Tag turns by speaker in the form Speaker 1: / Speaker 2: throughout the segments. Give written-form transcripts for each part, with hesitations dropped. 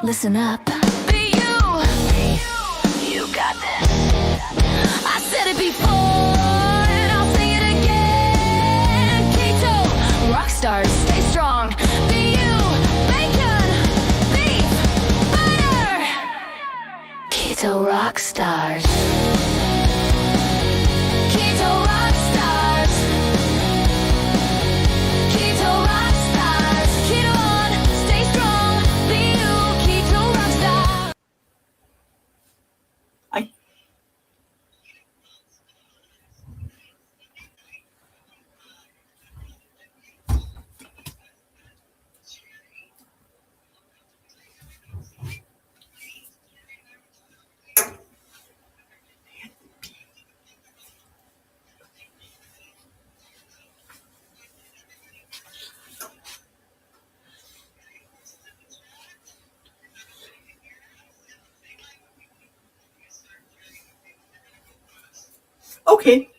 Speaker 1: Listen up. Be you. You got this. I said it before, and I'll say it again. Keto, rock stars, stay strong. Be you. Bacon, beef, butter. Keto rock stars. Keto rock stars. Keto rock stars. Keto on, stay strong. Be you. Keto rock stars.
Speaker 2: Okay.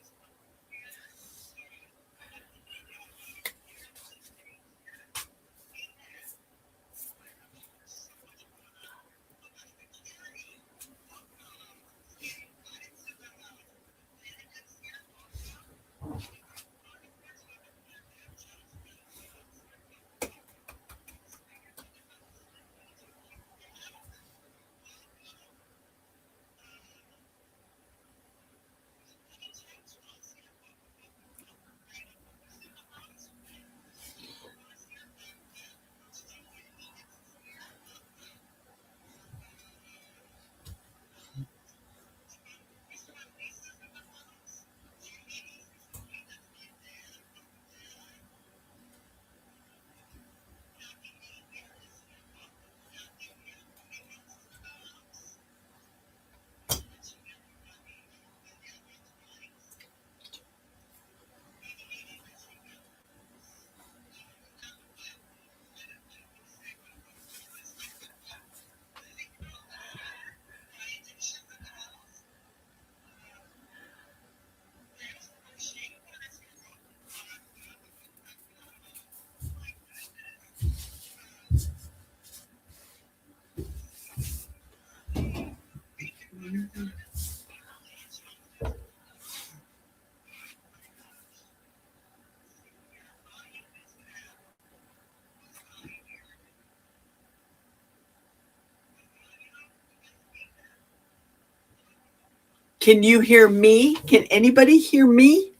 Speaker 2: Can you hear me? Can anybody hear me?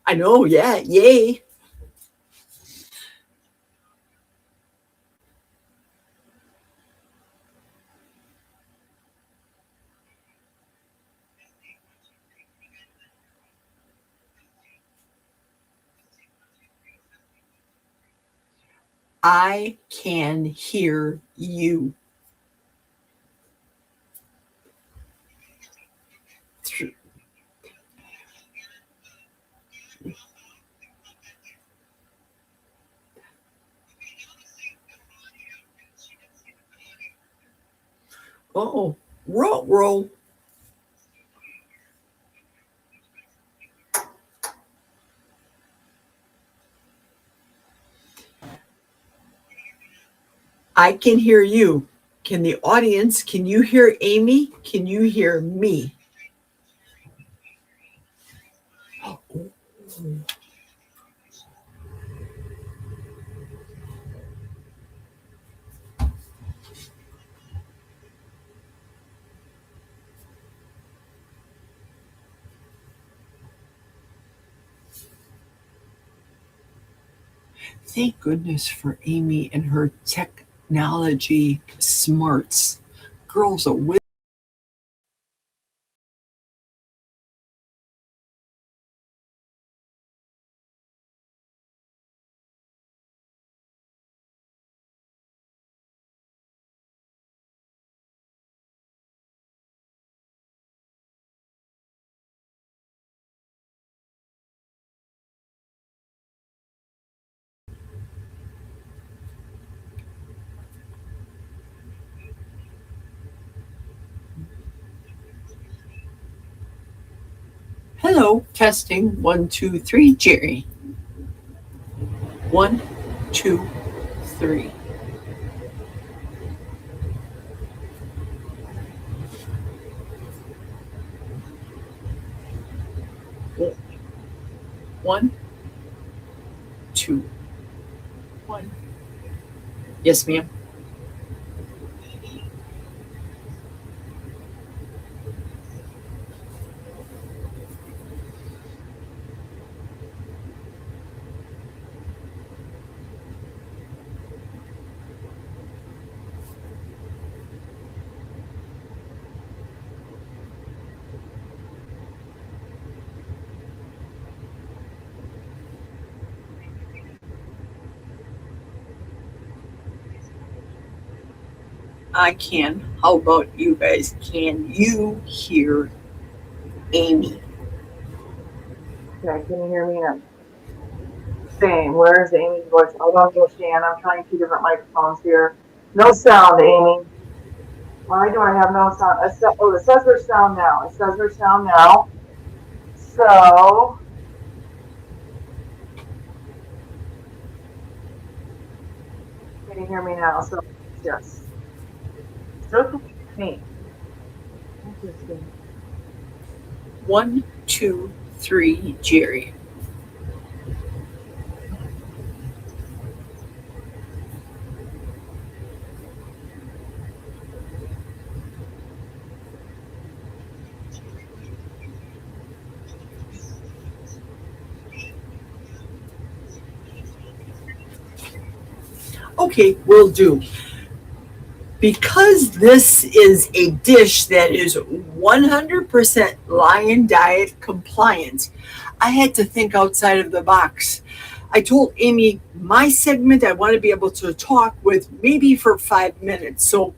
Speaker 2: I know, yeah, yay. I can hear you. Oh, roll. I can hear you. Can the audience, can you hear Amy? Can you hear me? Oh. Thank goodness for Amy and her technology smarts. Girls are with. Hello, testing 1, 2, 3, Jerry. 1, 2, 3. 1, 2, 1. Yes, ma'am. I can. How about you guys? Can you hear Amy?
Speaker 3: Okay, can you hear me now? Same. Where's Amy's voice? Hold on, Shan. I'm trying two different microphones here. No sound, Amy. Why do I have no sound? Oh, it says there's sound now. It says there's sound now. So, can you hear me now? So, yes. Still can you hear me? Interesting.
Speaker 2: 1, 2, 3, Jerry. Okay, will do. Because this is a dish that is 100% Lion Diet compliant, I had to think outside of the box. I told Amy my segment I want to be able to talk with maybe for 5 minutes. So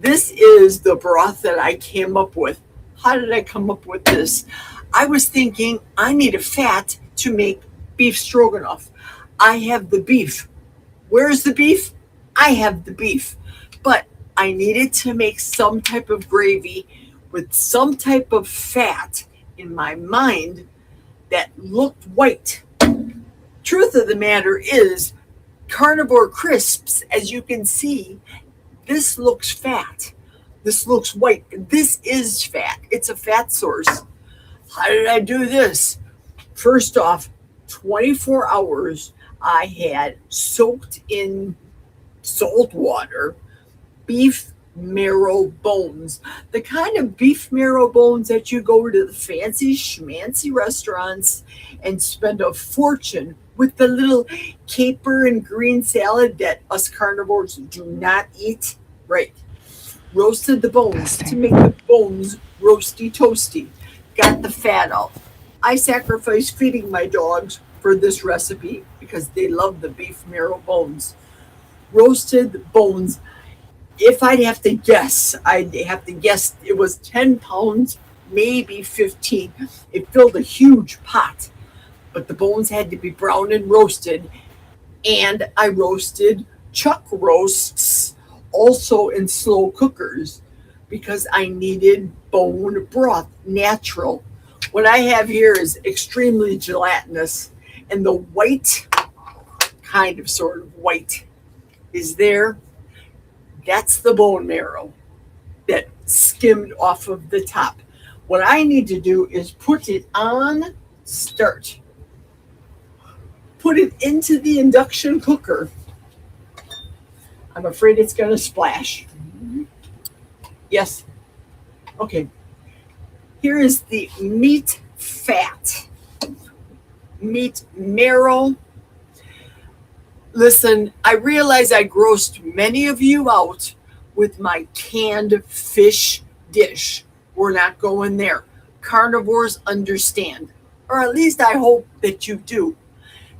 Speaker 2: this is the broth that I came up with. How did I come up with this? I was thinking I need a fat to make beef stroganoff. I have the beef. Where's the beef? I have the beef. But I needed to make some type of gravy with some type of fat in my mind that looked white. Truth of the matter is, Carnivore crisps, as you can see, this looks fat. This looks white. This is fat. It's a fat source. How did I do this? First off, 24 hours I had soaked in salt water beef marrow bones. The kind of beef marrow bones that you go to the fancy schmancy restaurants and spend a fortune with the little caper and green salad that us carnivores do not eat. Right. Roasted the bones to make the bones roasty toasty. Got the fat out. I sacrificed feeding my dogs for this recipe because they love the beef marrow bones. Roasted bones. If I'd have to guess, it was 10 pounds, maybe 15. It filled a huge pot, but the bones had to be brown and roasted. And I roasted chuck roasts also in slow cookers because I needed bone broth, natural. What I have here is extremely gelatinous, and the white, kind of sort of white, is there. That's the bone marrow that skimmed off of the top. What I need to do is put it on start. Put it into the induction cooker. I'm afraid it's going to splash. Yes. Okay. Here is the meat fat. Meat marrow. Listen, I realize I grossed many of you out with my canned fish dish. We're not going there. Carnivores understand, or at least I hope that you do.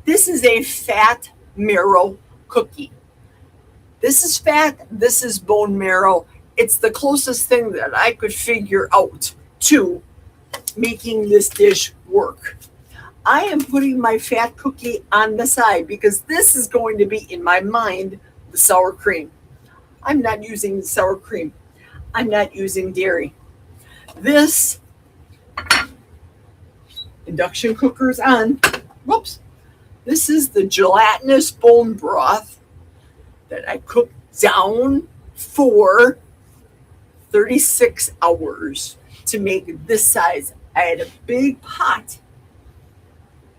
Speaker 2: This is a fat marrow cookie. This is fat, this is bone marrow. It's the closest thing that I could figure out to making this dish work. I am putting my fat cookie on the side because this is going to be, in my mind, the sour cream. I'm not using sour cream. I'm not using dairy. This induction cooker's on. Whoops. This is the gelatinous bone broth that I cooked down for 36 hours to make this size. I had a big pot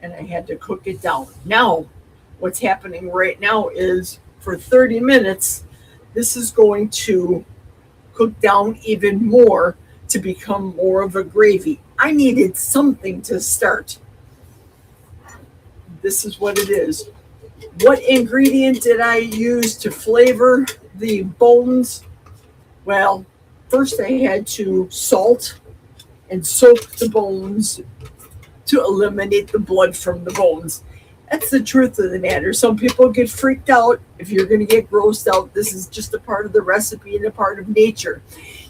Speaker 2: and I had to cook it down. Now, what's happening right now is for 30 minutes, this is going to cook down even more to become more of a gravy. I needed something to start. This is what it is. What ingredient did I use to flavor the bones? Well, first I had to salt and soak the bones to eliminate the blood from the bones. That's the truth of the matter. Some people get freaked out. If you're going to get grossed out, this is just a part of the recipe and a part of nature.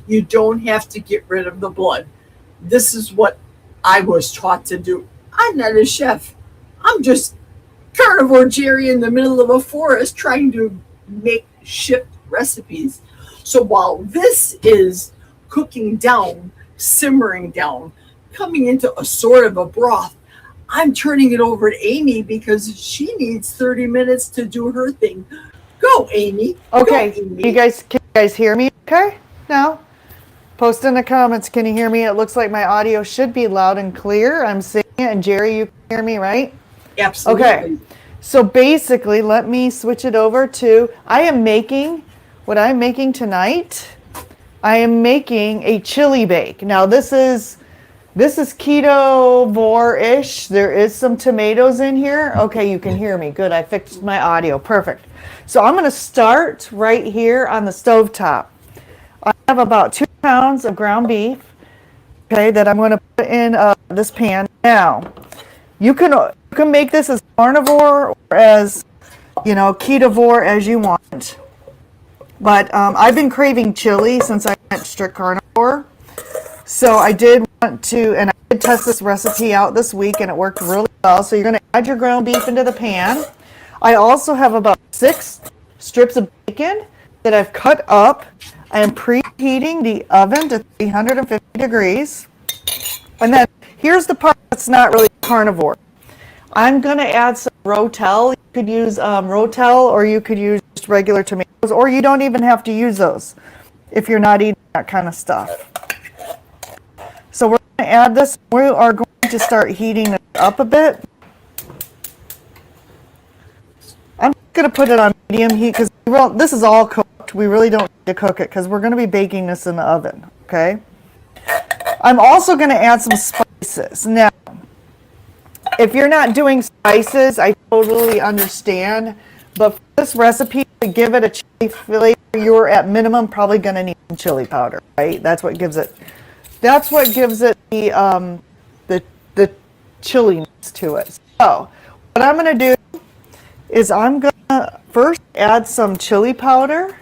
Speaker 2: You don't have to get rid of the blood. This is what I was taught to do. I'm not a chef. I'm just Carnivore Geri in the middle of a forest trying to make ship recipes. So while this is cooking down, simmering down, coming into a sort of a broth, I'm turning it over to Amy because she needs 30 minutes to do her thing. Go, Amy.
Speaker 4: Okay,
Speaker 2: Go, Amy.
Speaker 4: can you guys hear me okay now? Post in the comments, can you hear me? It looks like my audio should be loud and clear. I'm saying it, and Geri, you can hear me, right?
Speaker 2: Absolutely.
Speaker 4: Okay, so basically, let me switch it over to, what I'm making tonight, I am making a chili bake. Now this is keto-vor-ish. There is some tomatoes in here. Okay, you can hear me. Good, I fixed my audio. Perfect. So I'm going to start right here on the stovetop. I have about 2 pounds of ground beef, okay, that I'm going to put in this pan. Now, you can make this as carnivore or as, ketovore as you want. But I've been craving chili since I went strict carnivore. So I did want to, and I did test this recipe out this week and it worked really well. So you're going to add your ground beef into the pan. I also have about 6 strips of bacon that I've cut up. I am preheating the oven to 350 degrees. And then here's the part that's not really carnivore. I'm going to add some Rotel. You could use Rotel, or you could use just regular tomatoes, or you don't even have to use those if you're not eating that kind of stuff. So we're going to add this. We are going to start heating it up a bit. I'm going to put it on medium heat because this is all cooked. We really don't need to cook it because we're going to be baking this in the oven, okay? I'm also going to add some spices. Now, if you're not doing spices, I totally understand. But for this recipe, to give it a chili flavor, you're at minimum probably going to need some chili powder, right? That's what gives it the chilliness to it. So what I'm going to do is I'm going to first add some chili powder.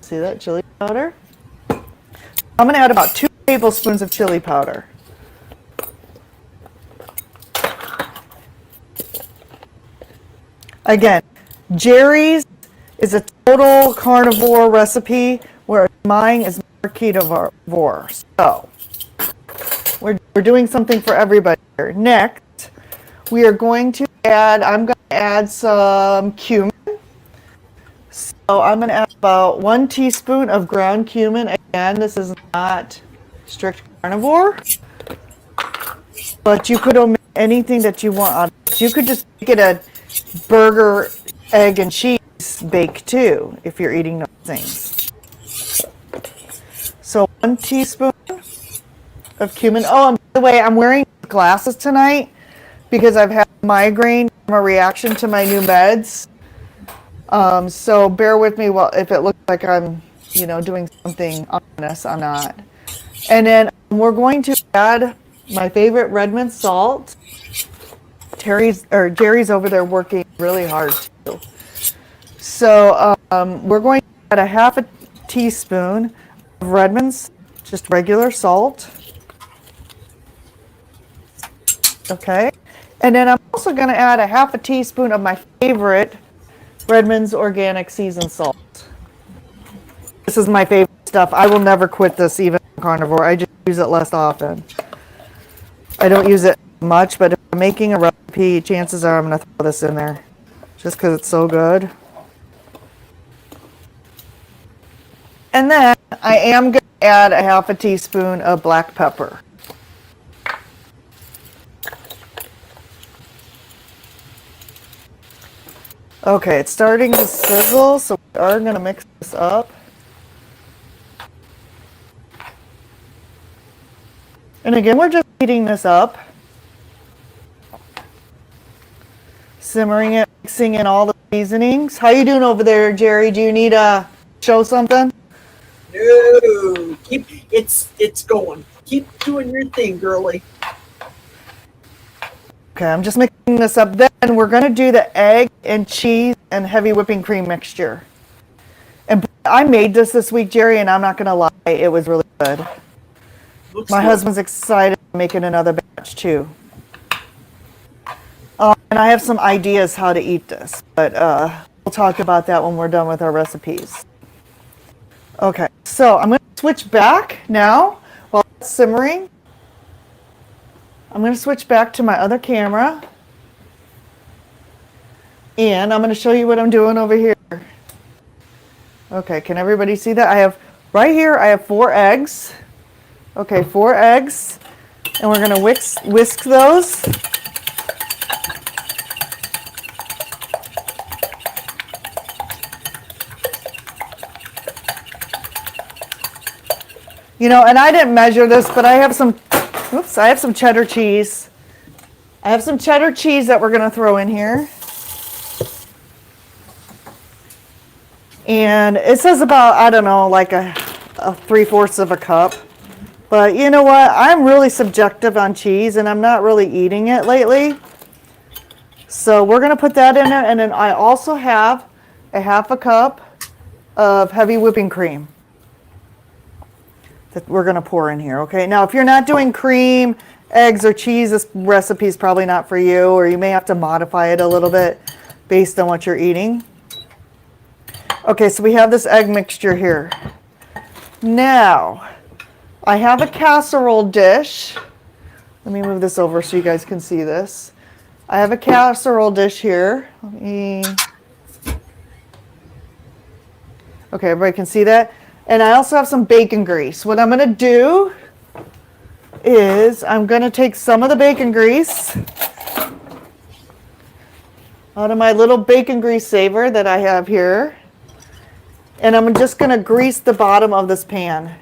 Speaker 4: See that chili powder? I'm going to add about 2 tablespoons of chili powder. Again, Geri's is a total carnivore recipe, where mine is more ketovore. So we're doing something for everybody here. Next, we are going to I'm going to add some cumin. So I'm going to add about 1 teaspoon of ground cumin. Again, this is not strict carnivore, but you could omit anything that you want on it. You could just make it a burger, egg, and cheese bake too, if you're eating those things. So 1 teaspoon of cumin. Oh, and by the way, I'm wearing glasses tonight because I've had migraine from a reaction to my new meds. So bear with me if it looks like I'm, doing something ominous. I'm not. And then we're going to add my favorite Redmond salt. Geri's over there working really hard too. So we're going to add a half a teaspoon of Redmond's, just regular salt. Okay. And then I'm also going to add a half a teaspoon of my favorite Redmond's organic seasoned salt. This is my favorite stuff. I will never quit this, even carnivore. I just use it less often. I don't use it much, but if I'm making a recipe, chances are I'm going to throw this in there just because it's so good. And then I am going to add a half a teaspoon of black pepper. Okay, it's starting to sizzle, so we are going to mix this up. And again, we're just heating this up. Simmering it, mixing in all the seasonings. How you doing over there, Jerry? Do you need to show something?
Speaker 2: No, it's going. Keep doing your thing, girly.
Speaker 4: Okay, I'm just mixing this up. Then we're going to do the egg and cheese and heavy whipping cream mixture. And I made this week, Jerry, and I'm not going to lie, it was really good.
Speaker 2: Looks
Speaker 4: My
Speaker 2: good.
Speaker 4: husband's excited to make it another batch too. And I have some ideas how to eat this, but we'll talk about that when we're done with our recipes. Okay, so I'm going to switch back now while it's simmering. I'm going to switch back to my other camera. And I'm going to show you what I'm doing over here. Okay, can everybody see that? I have, right here, I have 4 eggs. Okay, 4 eggs. And we're going to whisk those. You know, and I didn't measure this, but I have some cheddar cheese. I have some cheddar cheese that we're going to throw in here. And it says about, I don't know, like a 3/4 of a cup. But you know what? I'm really subjective on cheese, and I'm not really eating it lately. So we're going to put that in there. And then I also have a 1/2 cup of heavy whipping cream that we're going to pour in here. Okay, now if you're not doing cream, eggs, or cheese, this recipe is probably not for you, or you may have to modify it a little bit based on what you're eating. Okay, so we have this egg mixture here. Now, I have a casserole dish. Let me move this over so you guys can see this. I have a casserole dish here. Okay, everybody can see that? And I also have some bacon grease. What I'm going to do is I'm going to take some of the bacon grease out of my little bacon grease saver that I have here. And I'm just going to grease the bottom of this pan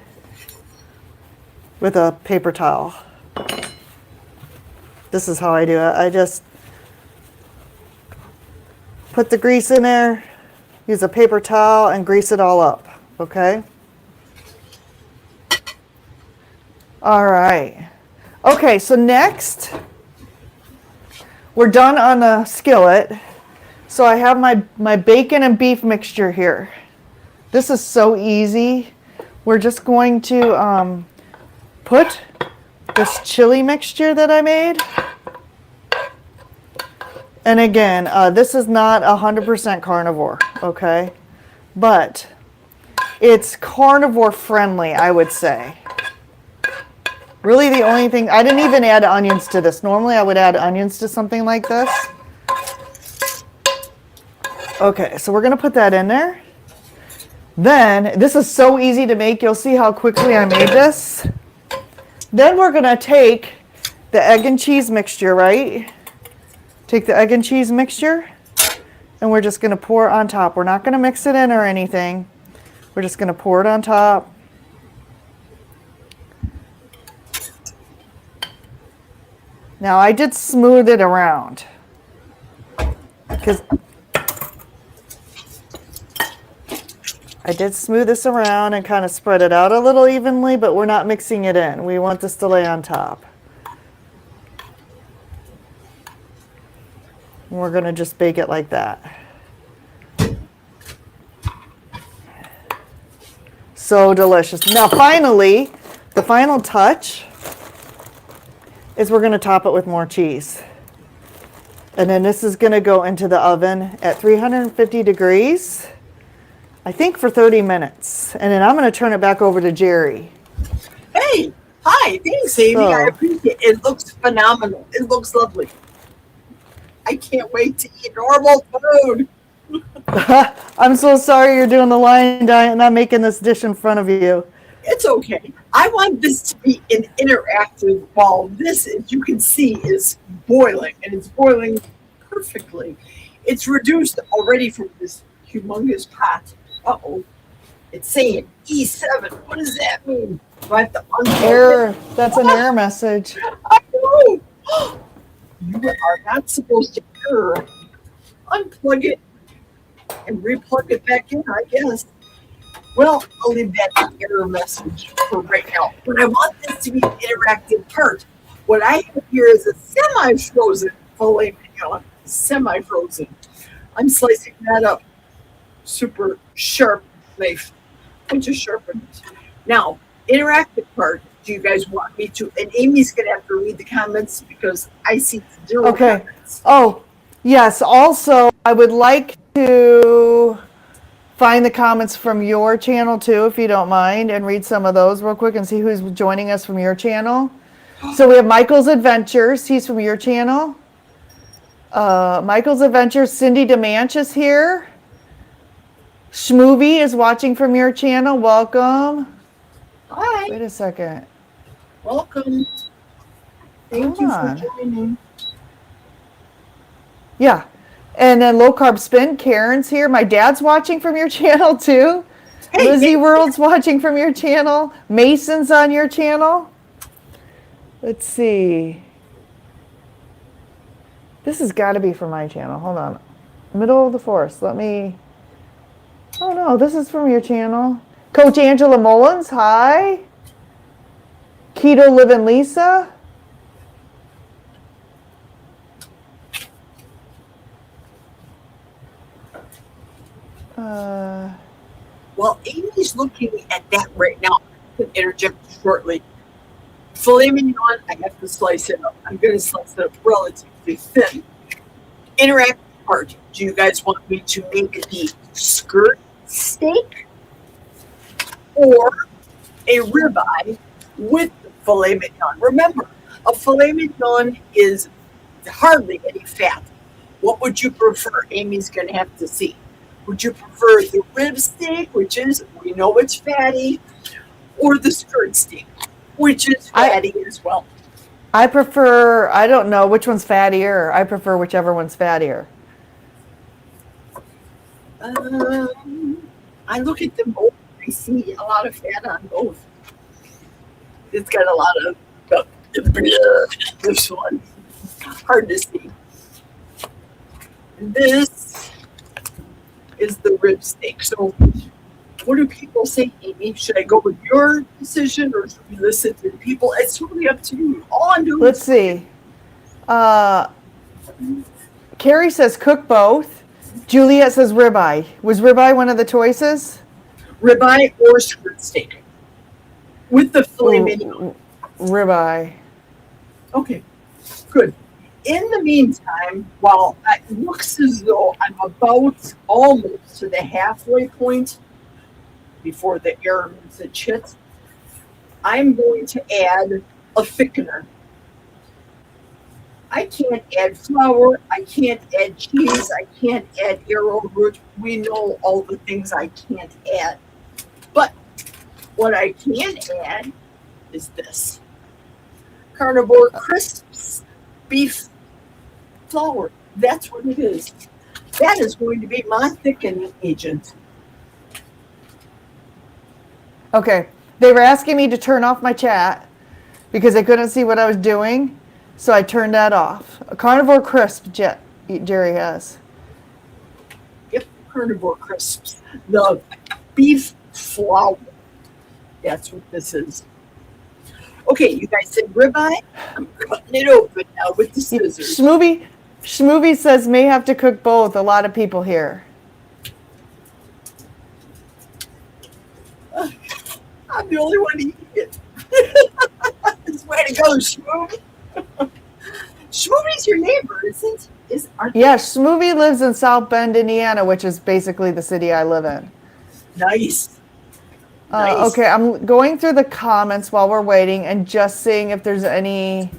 Speaker 4: with a paper towel. This is how I do it. I just put the grease in there, use a paper towel, and grease it all up. Okay? All right. Okay, so next, we're done on the skillet. So I have my bacon and beef mixture here. This is so easy. We're just going to put this chili mixture that I made. And again, this is not 100% carnivore, okay? But it's carnivore friendly, I would say. Really the only thing, I didn't even add onions to this. Normally I would add onions to something like this. Okay, so we're gonna put that in there. Then, this is so easy to make, you'll see how quickly I made this. Then we're gonna take the egg and cheese mixture, right? Take the egg and cheese mixture, and we're just gonna pour it on top. We're not gonna mix it in or anything. We're just gonna pour it on top. Now I did smooth it around because I did smooth this around and kind of spread it out a little evenly, but we're not mixing it in. We want this to lay on top. And we're going to just bake it like that. So delicious. Now finally, the final touch is we're going to top it with more cheese. And then this is going to go into the oven at 350 degrees, I think for 30 minutes. And then I'm going to turn it back over to Jerry.
Speaker 2: Hey, hi, thanks, Amy.
Speaker 4: So,
Speaker 2: I appreciate it. It looks phenomenal. It looks lovely. I can't wait to eat normal food.
Speaker 4: I'm so sorry you're doing the lion diet and I'm making this dish in front of you.
Speaker 2: It's okay. I want this to be an interactive ball. This, as you can see, is boiling, and it's boiling perfectly. It's reduced already from this humongous pot. Uh-oh. It's saying E7. What does that mean? Do I have to unplug
Speaker 4: Error. That's an error message.
Speaker 2: it? I know. You are not supposed to error. Unplug it and replug it back in, I guess. Well, I'll leave that error message for right now. But I want this to be an interactive part. What I have here is a semi-frozen filet mignon. Semi-frozen. I'm slicing that up. Super sharp knife. I just sharpened it. Now, interactive part. Do you guys want me to? And Amy's going to have to read the comments because I see 0
Speaker 4: Okay.
Speaker 2: comments.
Speaker 4: Oh, yes. Also, I would like to find the comments from your channel too, if you don't mind, and read some of those real quick and see who's joining us from your channel. So we have Michael's Adventures. He's from your channel. Michael's Adventures. Cindy DeManch is here. Schmoovie is watching from your channel. Welcome.
Speaker 2: Hi.
Speaker 4: Wait a second.
Speaker 2: Welcome. Thank
Speaker 4: Hold
Speaker 2: you
Speaker 4: on.
Speaker 2: for joining.
Speaker 4: Yeah. And then Low Carb Spin. Karen's here. My dad's watching from your channel too.
Speaker 2: Hey,
Speaker 4: Lizzie World's watching from your channel. Mason's on your channel. Let's see. This has got to be from my channel. Hold on. Middle of the forest. Let me. Oh no, this is from your channel. Coach Angela Mullins. Hi. Keto Living Lisa.
Speaker 2: Well, Amy's looking at that right now. I can interject shortly. Filet mignon, I have to slice it up. I'm going to slice it up relatively thin. Interactive part. Do you guys want me to make the skirt steak or a ribeye with the filet mignon? Remember, a filet mignon is hardly any fat. What would you prefer? Amy's going to have to see. Would you prefer the rib steak, which is, we know it's fatty, or the skirt steak, which is fatty as well?
Speaker 4: I prefer, I don't know which one's fattier. I prefer whichever one's fattier.
Speaker 2: I look at them both. I see a lot of fat on both. It's got a lot of this one. Hard to see. This is the rib steak. So what do people say, Amy? Should I go with your decision or should we listen to the people? It's totally up to you. All I'm doing
Speaker 4: Let's see. Carrie says cook both. Juliet says ribeye. Was ribeye one of the choices?
Speaker 2: ribeye or skirt steak with the filet mignon.
Speaker 4: Ribeye.
Speaker 2: Okay, good. In the meantime, while it looks as though I'm about almost to the halfway point before the air message hits, I'm going to add a thickener. I can't add flour, I can't add cheese, I can't add arrowroot. We know all the things I can't add. But what I can add is this. Carnivore Crisps beef flour. That's what it is. That is going to be my thickening agent.
Speaker 4: Okay. They were asking me to turn off my chat because they couldn't see what I was doing. So I turned that off. A Carnivore Crisp, Jerry has.
Speaker 2: Yep, Carnivore Crisps. The beef flour. That's what this is. Okay, you guys said ribeye. I'm cutting it open now with the scissors.
Speaker 4: Schmoovie says may have to cook both. A lot of people here.
Speaker 2: I'm the only one eating it. It's way to go, Schmoovie. Schmoovie's your neighbor, isn't?
Speaker 4: Yeah, Schmoovie lives in South Bend, Indiana, which is basically the city I live in.
Speaker 2: Nice. Nice.
Speaker 4: Okay, I'm going through the comments while we're waiting and just seeing if there's any.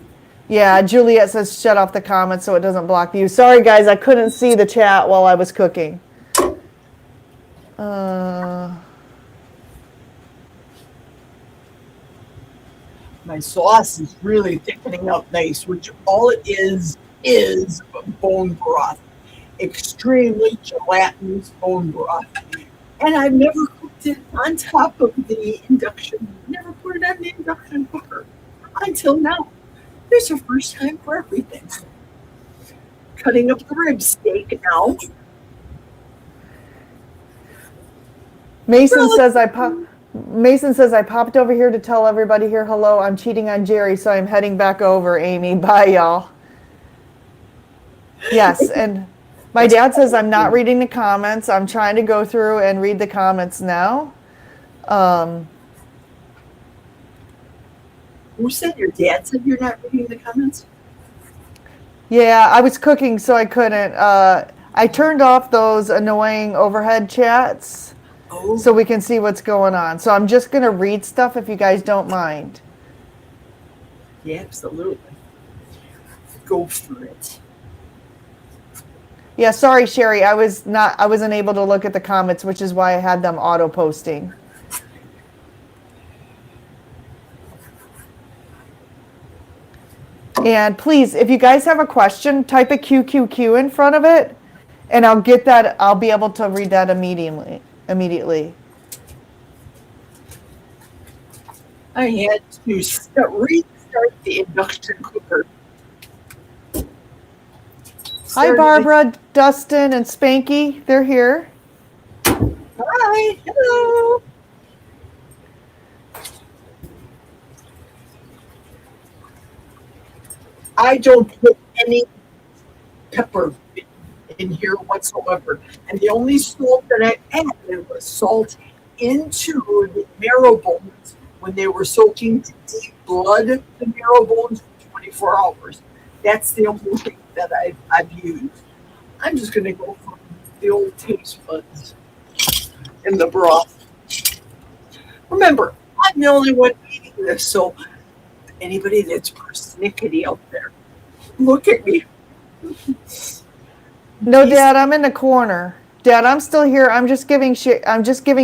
Speaker 4: Yeah, Juliet says shut off the comments so it doesn't block the view. Sorry, guys, I couldn't see the chat while I was cooking.
Speaker 2: My sauce is really thickening up nice, which all it is bone broth. extremely gelatinous bone broth. And I've never cooked it on top of the induction, never put it on the induction cooker until now. There's a first time for everything. Cutting up the rib steak now.
Speaker 4: Mason says I popped over here to tell everybody here hello. I'm cheating on Jerry, so I'm heading back over, Amy. Bye, y'all. Yes, and my dad says I'm not reading the comments. I'm trying to go through and read the comments now.
Speaker 2: Who said your dad said you're not reading the comments?
Speaker 4: Yeah, I was cooking, so I couldn't. I turned off those annoying overhead chats
Speaker 2: Oh,
Speaker 4: so we can see what's going on. So I'm just going to read stuff if you guys don't mind.
Speaker 2: yeah, absolutely. Go for it.
Speaker 4: Yeah, sorry, Sherry. I wasn't able to look at the comments, which is why I had them auto posting. And please, if you guys have a question, type a QQQ in front of it, and I'll get that. I'll be able to read that immediately.
Speaker 2: I had to restart the induction cooker.
Speaker 4: Hi, Barbara, Dustin, and Spanky. They're here.
Speaker 2: Hi, hello. I don't put any pepper in here whatsoever. And the only salt that I added was salt into the marrow bones when they were soaking to deep blood, the marrow bones for 24 hours. That's the only thing that I've used. I'm just going to go for the old taste buds in the broth. Remember, I'm the only one eating this, so anybody that's persnickety out there, look at me.
Speaker 4: No, Dad, I'm in the corner. Dad, I'm still here. I'm just giving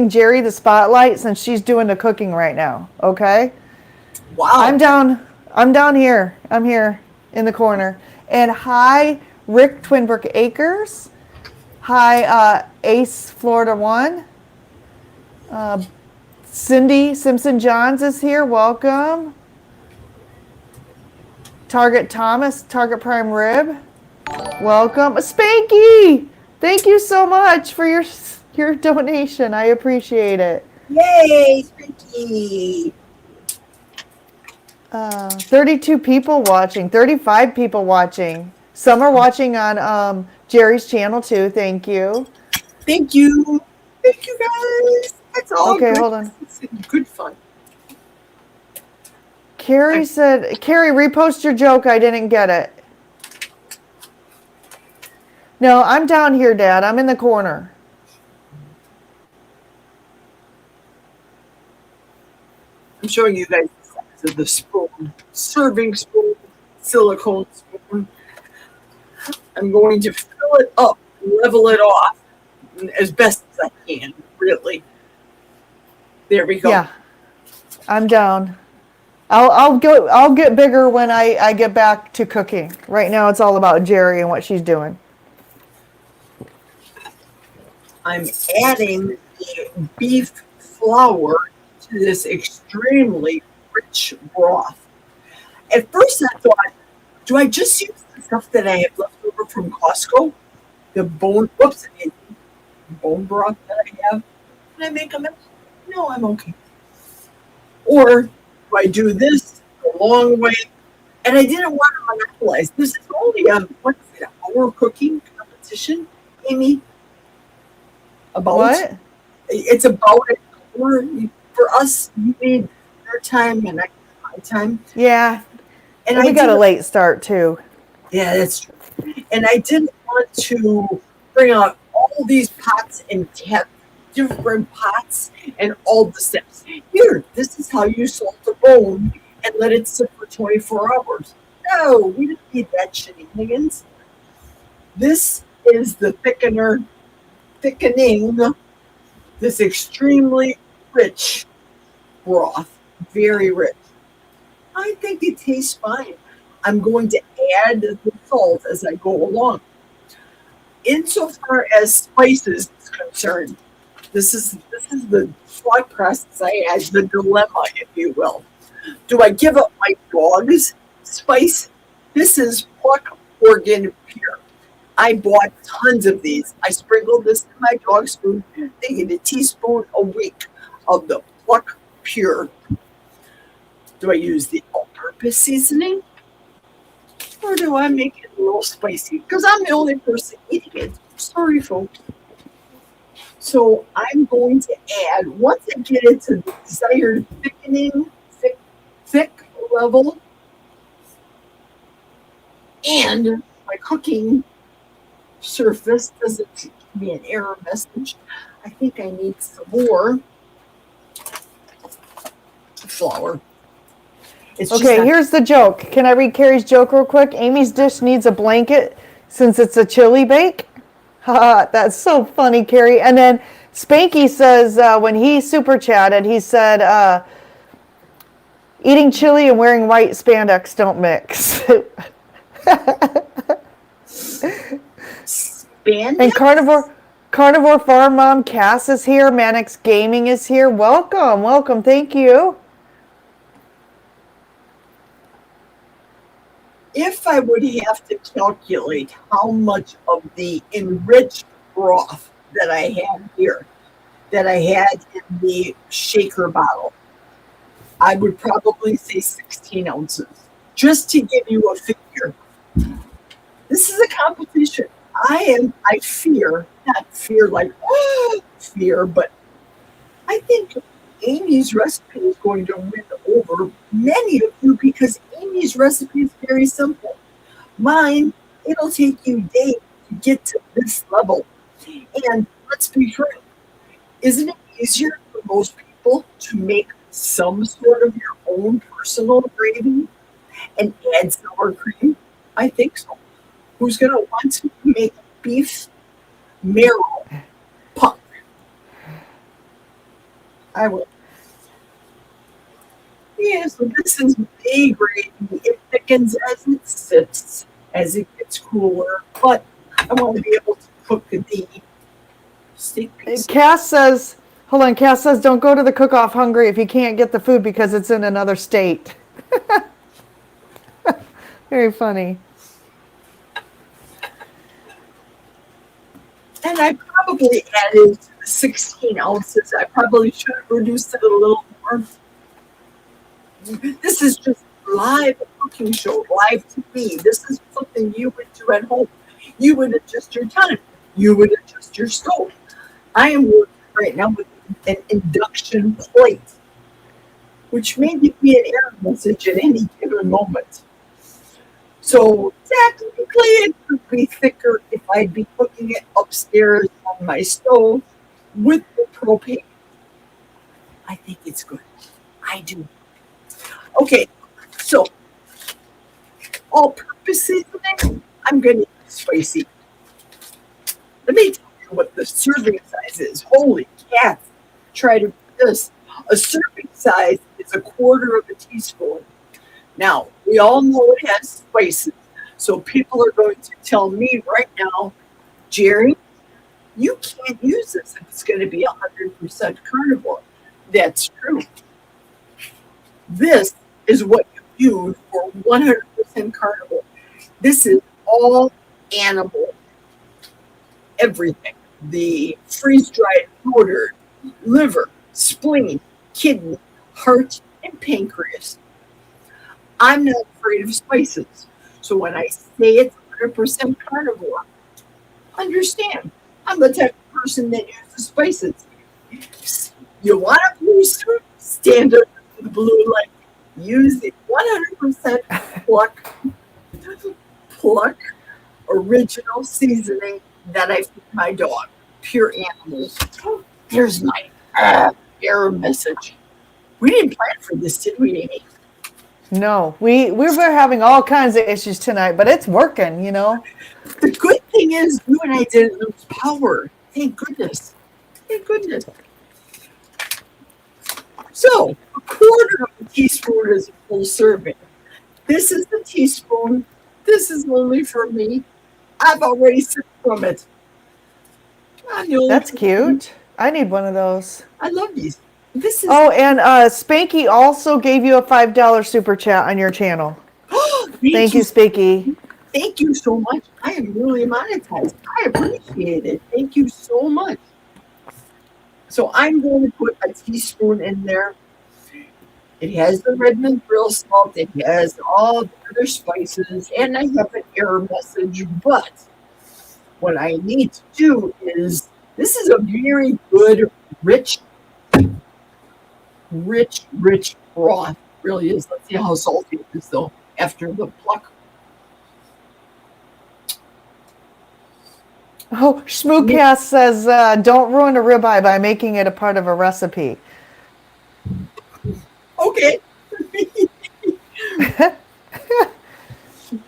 Speaker 4: Jerry the spotlight since she's doing the cooking right now. Okay.
Speaker 2: Wow.
Speaker 4: I'm down here. I'm here in the corner. And hi, Rick Twinbrook Acres. Hi, Ace Florida One. Cindy Simpson Johns is here. Welcome. Target Thomas, Target Prime Rib. Welcome. Spanky! Thank you so much for your donation. I appreciate it.
Speaker 2: Yay, Spanky.
Speaker 4: 32 people watching, 35 people watching. Some are watching on Jerry's channel too. Thank you.
Speaker 2: Thank you. Thank you guys. That's all.
Speaker 4: Okay,
Speaker 2: good.
Speaker 4: hold on.
Speaker 2: It's good fun.
Speaker 4: Carrie said, Carrie, repost your joke. I didn't get it. No, I'm down here, Dad. I'm in the corner.
Speaker 2: I'm showing you guys the size of the spoon. Serving spoon, silicone spoon. I'm going to fill it up, level it off as best as I can, really. There we go.
Speaker 4: Yeah, I'm down. I'll get bigger when I get back to cooking. Right now it's all about Jerry and what she's doing.
Speaker 2: I'm adding the beef flour to this extremely rich broth. At first I thought, do I just use the stuff that I have left over from Costco? The bone broth that I have? Can I make a mess? No, I'm okay. Or do I do this a long way? And I didn't want to monopolize. This is only a, what is it, an hour cooking competition, Amy? About
Speaker 4: What?
Speaker 2: It's about an hour. For us, you need your time and I need my time.
Speaker 4: Yeah.
Speaker 2: And
Speaker 4: we got a late start too.
Speaker 2: Yeah, that's true. And I didn't want to bring out all these pots and have different pots and all the steps. Here, this is how you salt the bone and let it sit for 24 hours. No, we didn't need that shenanigans. This is the thickening this extremely rich broth. Very rich. I think it tastes fine. I'm going to add the salt as I go along. insofar as spices is concerned, this is the thought process I had, the dilemma, if you will. Do I give up my dog's spice? This is pluck organ pure. I bought tons of these. I sprinkled this in my dog's food. They get a teaspoon a week of the pluck pure. Do I use the all-purpose seasoning? Or do I make it a little spicy? Because I'm the only person eating it. Sorry, folks. So I'm going to add, once I get it to the desired thickening, thick level, and my cooking surface doesn't give me an error message, I think I need some more flour. It's just
Speaker 4: Okay,
Speaker 2: not-
Speaker 4: here's the joke. Can I read Carrie's joke real quick? Amy's dish needs a blanket since it's a chili bake. Ha, that's so funny, Carrie. And then Spanky says when he super chatted, he said, eating chili and wearing white spandex don't mix. And Carnivore Farm Mom Cass is here. Mannix Gaming is here. Welcome, welcome. Thank you.
Speaker 2: If I would have to calculate how much of the enriched broth that I had here, that I had in the shaker bottle, I would probably say 16 ounces, just to give you a figure. This is a competition. I fear, not fear like fear, but I think Amy's recipe is going to win over many of you because Amy's recipe is very simple. Mine, it'll take you days to get to this level. And let's be frank, isn't it easier for most people to make some sort of your own personal gravy and add sour cream? I think so. Who's going to want to make beef marrow puck? I will. Yeah, so this is A grade. It thickens as it sits, as it gets cooler. But I want to be able to cook the steak piece.
Speaker 4: Cass says, hold on, Cass says, don't go to the cook-off hungry if you can't get the food because it's in another state. Very funny.
Speaker 2: And I probably added 16 ounces. I probably should have reduced it a little more. This is just live cooking show, live TV. This is something you would do at home. You would adjust your time. You would adjust your stove. I am working right now with an induction plate, which may give me an error message at any given moment. So technically it could be thicker if I'd be cooking it upstairs on my stove with the propane. I think it's good. I do. Okay, so all-purpose seasoning, I'm going to use spicy. Let me tell you what the serving size is. Holy cats, try to do this. A serving size is 1/4 of a teaspoon. Now, we all know it has spices, so people are going to tell me right now, Jerry, you can't use this if it's going to be 100% carnivore. That's true. This is what you use for 100% carnivore. This is all animal, everything. The freeze-dried powdered liver, spleen, kidney, heart, and pancreas. I'm not afraid of spices. So when I say it's 100% carnivore, understand, I'm the type of person that uses spices. You want to lose food? Stand up in the blue light. Use the 100% pluck original seasoning that I feed my dog. Pure animals. Here's my error message. We didn't plan for this, did we, Amy?
Speaker 4: No, we were having all kinds of issues tonight, but it's working, you know.
Speaker 2: The good thing is you and I didn't lose power. Thank goodness. Thank goodness. So, 1/4 of a teaspoon is a full serving. This is the teaspoon. This is only for me. I've already sipped from it. I'm the only
Speaker 4: That's
Speaker 2: person-
Speaker 4: cute. I need one of those.
Speaker 2: I love these. This is
Speaker 4: Oh, and Spanky also gave you a $5 super chat on your channel. Thank you, Spanky.
Speaker 2: Thank you so much. I am really monetized. I appreciate it. Thank you so much. So I'm going to put a teaspoon in there. It has the Redmond grill salt. It has all the other spices, and I have an error message. But what I need to do is, this is a very good, rich broth. Really is. Let's see how salty it is, though, after the pluck.
Speaker 4: Oh, Schmoocast says, don't ruin a ribeye by making it a part of a recipe.
Speaker 2: Okay.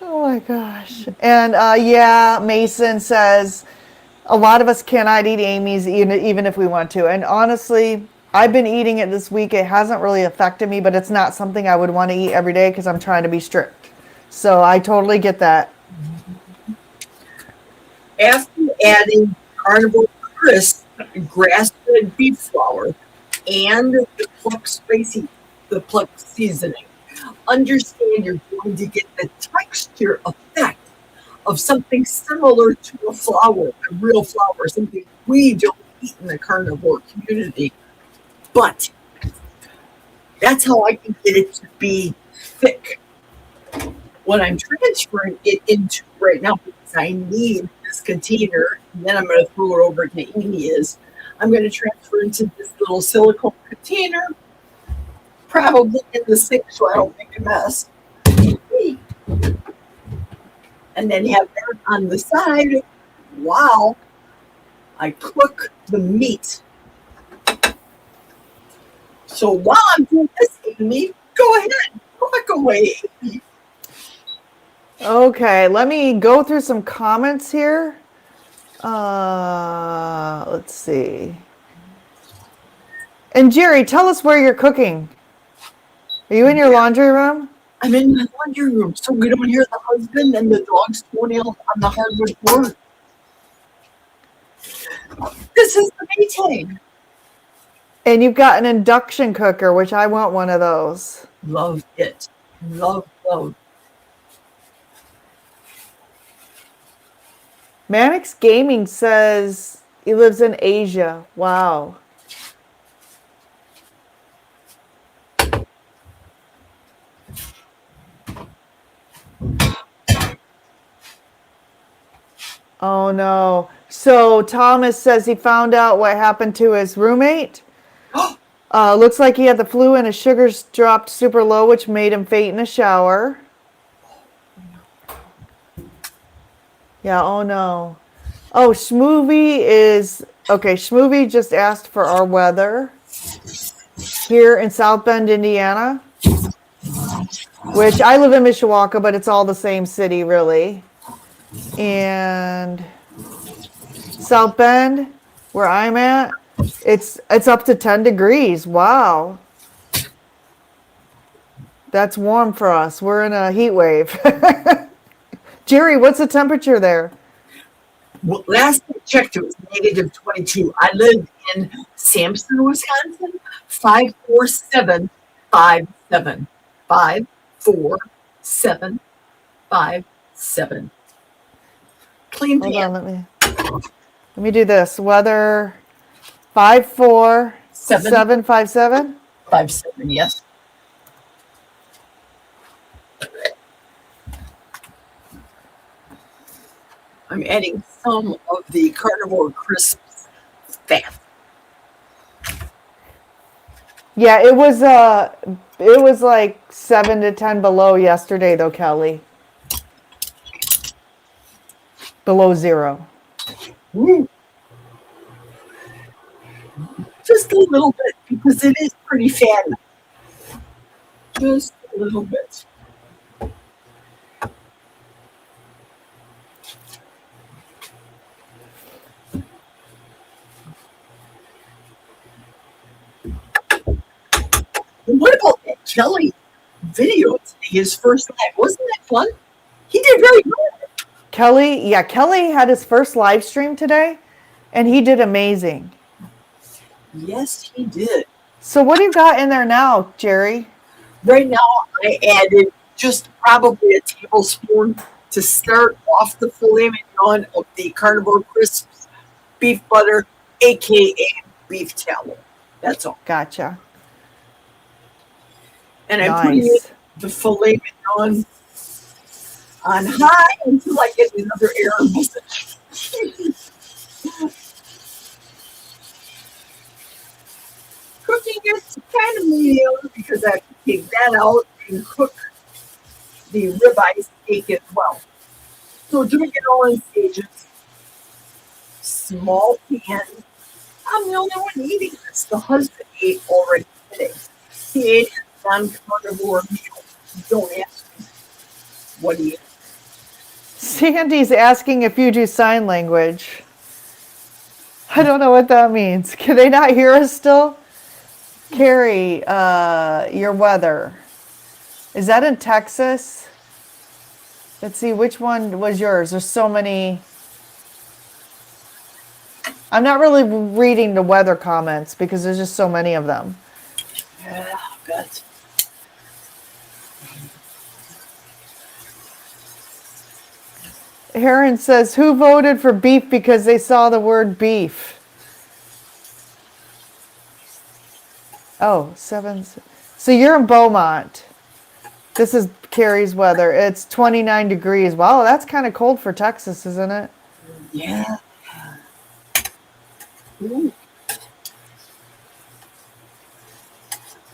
Speaker 4: Oh my gosh. And yeah, Mason says, a lot of us cannot eat Amy's even if we want to. And honestly, I've been eating it this week. It hasn't really affected me, but it's not something I would want to eat every day because I'm trying to be strict. So I totally get that.
Speaker 2: After adding Carnivore crisp grass-fed beef flour and the pluck seasoning, understand you're going to get the texture effect of something similar to a real flour, something we don't eat in the carnivore community. But that's how I can get it to be thick. What I'm transferring it into right now, because I need this container, and then I'm going to throw it over to Amy, is I'm going to transfer into this little silicone container, probably in the sink so I don't make a mess. And then have that on the side while I cook the meat. So while I'm doing this, Amy, go ahead, walk away, Amy.
Speaker 4: Okay, let me go through some comments here. Let's see. And Jerry, tell us where you're cooking. Are you in your laundry room?
Speaker 2: I'm in my laundry room, so we don't hear the husband and the dog's toenail on the hardwood floor. This is the meeting.
Speaker 4: And you've got an induction cooker, which I want one of those.
Speaker 2: Love it. Love.
Speaker 4: Mannix Gaming says he lives in Asia. Wow. Oh no. So Thomas says he found out what happened to his roommate. Looks like he had the flu and his sugars dropped super low, which made him faint in the shower. Yeah, oh no. Oh, Schmoovie just asked for our weather here in South Bend, Indiana, which I live in Mishawaka, but it's all the same city, really. And South Bend, where I'm at, it's up to 10 degrees. Wow. That's warm for us. We're in a heat wave. Jerry, what's the temperature there?
Speaker 2: Well, last I checked, it was negative 22. I live in Sampson, Wisconsin. 54757. 54757. Clean
Speaker 4: Hold
Speaker 2: pan.
Speaker 4: on, let me do this. Weather 54757.
Speaker 2: 57, yes. I'm adding some of the Carnivore crisps fat.
Speaker 4: Yeah, it was like 7 to 10 below yesterday though, Kelly. Below zero.
Speaker 2: Ooh. Just a little bit, because it is pretty fatty. Just a little bit. And what about that Kelly video today, his first night? Wasn't that fun? He did very good.
Speaker 4: Kelly had his first live stream today, and he did amazing.
Speaker 2: Yes, he did.
Speaker 4: So what do you got in there now, Jerry?
Speaker 2: Right now, I added just probably a tablespoon to start off the filet mignon of the Carnivore Crisps beef butter, aka beef tallow. That's all.
Speaker 4: Gotcha.
Speaker 2: And I'm putting
Speaker 4: Nice.
Speaker 2: the filet mignon on high until I get another error message. Cooking it kind of medium because I have to take that out and cook the ribeye steak as well. So doing it all in stages. Small pan. I'm the only one eating this. The husband ate already today. He ate a non-carnivore meal. Don't ask me what he ate.
Speaker 4: Sandy's asking if you do sign language. I don't know what that means. Can they not hear us still? Carrie, your weather. Is that in Texas? Let's see, which one was yours? There's so many. I'm not really reading the weather comments because there's just so many of them.
Speaker 2: Yeah, I bet.
Speaker 4: Heron says, who voted for beef because they saw the word beef? Oh, 7. So you're in Beaumont. This is Carrie's weather. It's 29 degrees. Wow, that's kind of cold for Texas, isn't it?
Speaker 2: Yeah. Ooh.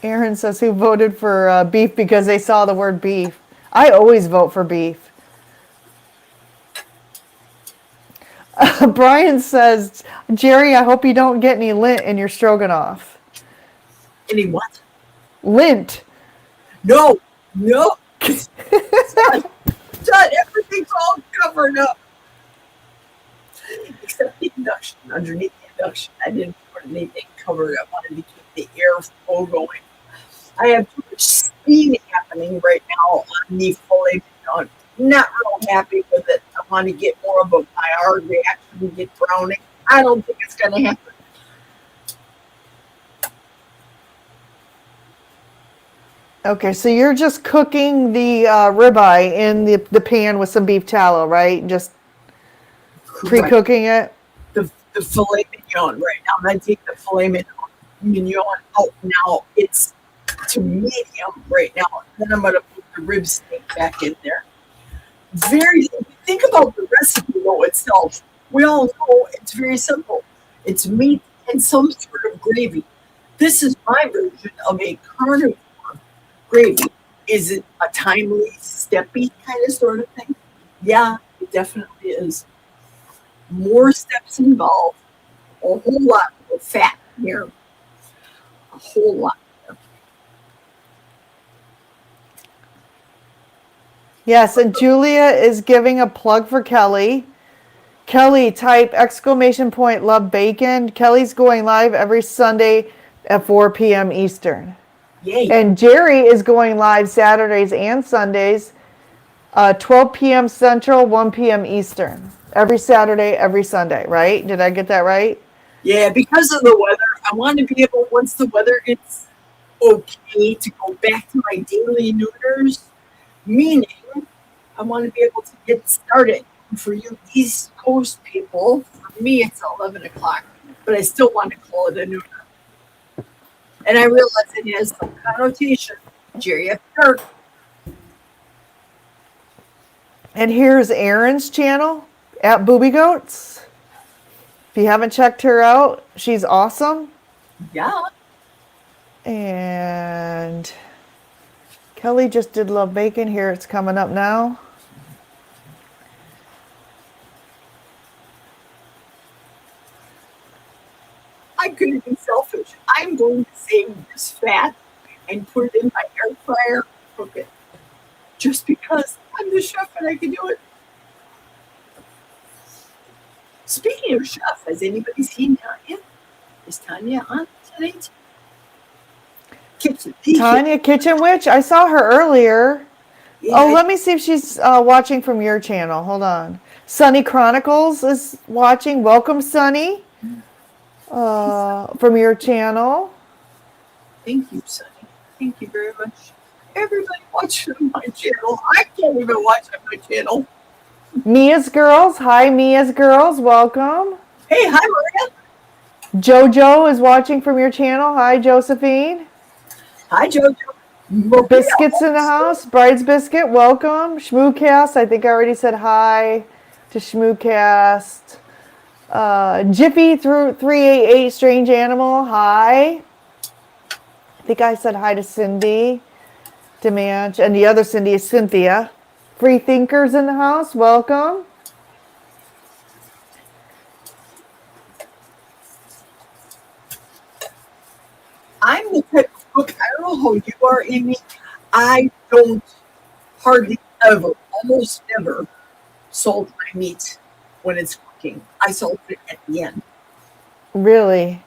Speaker 4: Aaron says, who voted for beef because they saw the word beef? I always vote for beef. Brian says, Jerry, I hope you don't get any lint in your stroganoff.
Speaker 2: Any what?
Speaker 4: Lint.
Speaker 2: No. It's done. Everything's all covered up. Except the induction. Underneath the induction, I didn't put anything covered. I wanted to keep the airflow going. I have too much steam happening right now on the filet mignon. Not real happy with it. I want to get more of a Maillard reaction and get browning. I don't think it's going to happen.
Speaker 4: Okay, so you're just cooking the ribeye in the pan with some beef tallow, right? Just pre-cooking it?
Speaker 2: The filet mignon right now. And I take the filet mignon out now. It's to medium right now. Then I'm going to put the rib steak back in there. Think about the recipe though itself. We all know it's very simple. It's meat and some sort of gravy. This is my version of a carnivore gravy. Is it a timely, steppy kind of sort of thing? Yeah, it definitely is. More steps involved. A whole lot of fat here. A whole lot.
Speaker 4: Yes, and Julia is giving a plug for Kelly. Kelly, type ! Love bacon. Kelly's going live every Sunday at 4 p.m. Eastern.
Speaker 2: Yay.
Speaker 4: And Jerry is going live Saturdays and Sundays, 12 p.m. Central, 1 p.m. Eastern. Every Saturday, every Sunday, right? Did I get that right?
Speaker 2: Yeah, because of the weather, I want to be able, once the weather gets okay, to go back to my daily noodles. Meaning, I want to be able to get started. For you East Coast people, for me, it's 11 o'clock, but I still want to call it a nooner. And I realize it has some connotation. Jerry F. Kirk.
Speaker 4: And here's Erin's channel at Booby Goats. If you haven't checked her out, she's awesome.
Speaker 2: Yeah.
Speaker 4: And Kelly just did love bacon. Here it's coming up now.
Speaker 2: I couldn't be selfish. I'm going to save this fat and put it in my air fryer, cook it. Just because I'm the chef and I can do it. Speaking of chef, has anybody seen Tanya? Is Tanya on tonight?
Speaker 4: Tanya Kitchen Witch, I saw her earlier.
Speaker 2: Yeah,
Speaker 4: Oh, let me see if she's watching from your channel. Hold on. Sunny Chronicles is watching. Welcome, Sunny, from your channel.
Speaker 2: thank you, Sonny. Thank you very much. Everybody watching my channel. I can't even watch on my channel.
Speaker 4: Mia's Girls. Hi, Mia's Girls. Welcome.
Speaker 2: Hey, hi, Maria.
Speaker 4: Jojo is watching from your channel. Hi, Josephine.
Speaker 2: Hi, Jojo. Maria
Speaker 4: Biscuits in the
Speaker 2: also.
Speaker 4: house. Bride's Biscuit, welcome. Shmoocast, I think I already said hi to Shmoocast. Jiffy through 388 Strange Animal, hi. I think I said hi to Cindy Demanch, and the other Cindy is Cynthia. Free Thinkers in the house, welcome.
Speaker 2: I'm the type of cook, I don't know how you are, Amy. I don't hardly ever, almost never, salt my meat when it's cooking. I salt it at the end.
Speaker 4: Really?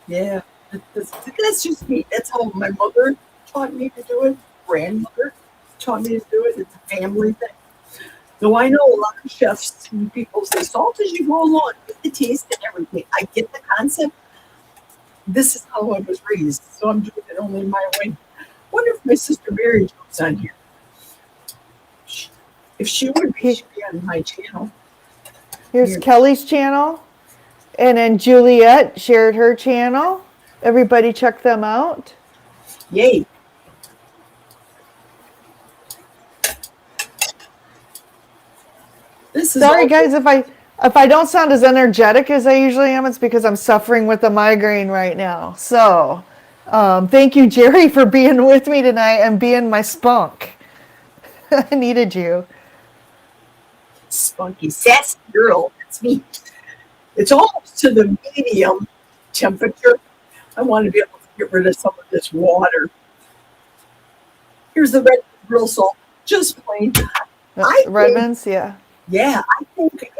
Speaker 2: Yeah, that's just me. That's how my mother taught me to do it. Grandmother taught me to do it. It's a family thing. Though I know a lot of chefs and people say salt as you go along, get the taste and everything. I get the concept. This is how I was raised, so I'm doing it only my way. Wonder if my sister Mary jumps on here. If she would be, she'd be on my channel.
Speaker 4: Here's
Speaker 2: Here.
Speaker 4: Kelly's channel. And then Juliet shared her channel. Everybody check them out.
Speaker 2: Yay. This is
Speaker 4: Sorry
Speaker 2: all-
Speaker 4: guys if I don't sound as energetic as I usually am, it's because I'm suffering with a migraine right now. So thank you, Jerry, for being with me tonight and being my spunk. I needed you.
Speaker 2: spunky, sassy girl. That's me. It's almost to the medium temperature. I want to be able to get rid of some of this water. Here's the red grill salt, just plain.
Speaker 4: Redmond's, yeah.
Speaker 2: Yeah, I think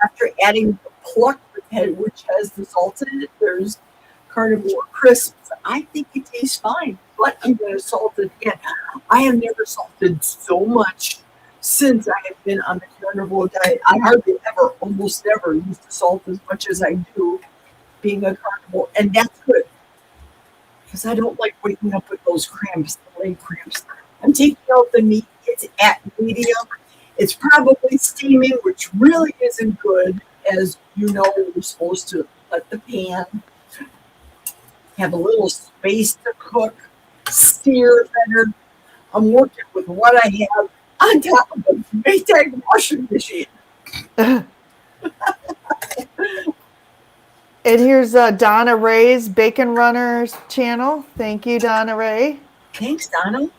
Speaker 2: after adding the pluck, which has the salt in it, there's carnivore crisps. I think it tastes fine, but I'm going to salt it again. I have never salted so much since I have been on the carnivore diet. I hardly ever, almost never, used to salt as much as I do being a carnivore, and that's good because I don't like waking up with those cramps, the leg cramps. I'm taking out the meat. It's at medium. It's probably steaming, which really isn't good. As you know, we're supposed to let the pan have a little space to cook, sear better. I'm working with what I have on top of a Maytag washing machine.
Speaker 4: And here's Donna Ray's Bacon Runners channel. Thank you, Donna Ray.
Speaker 2: Thanks, Donna.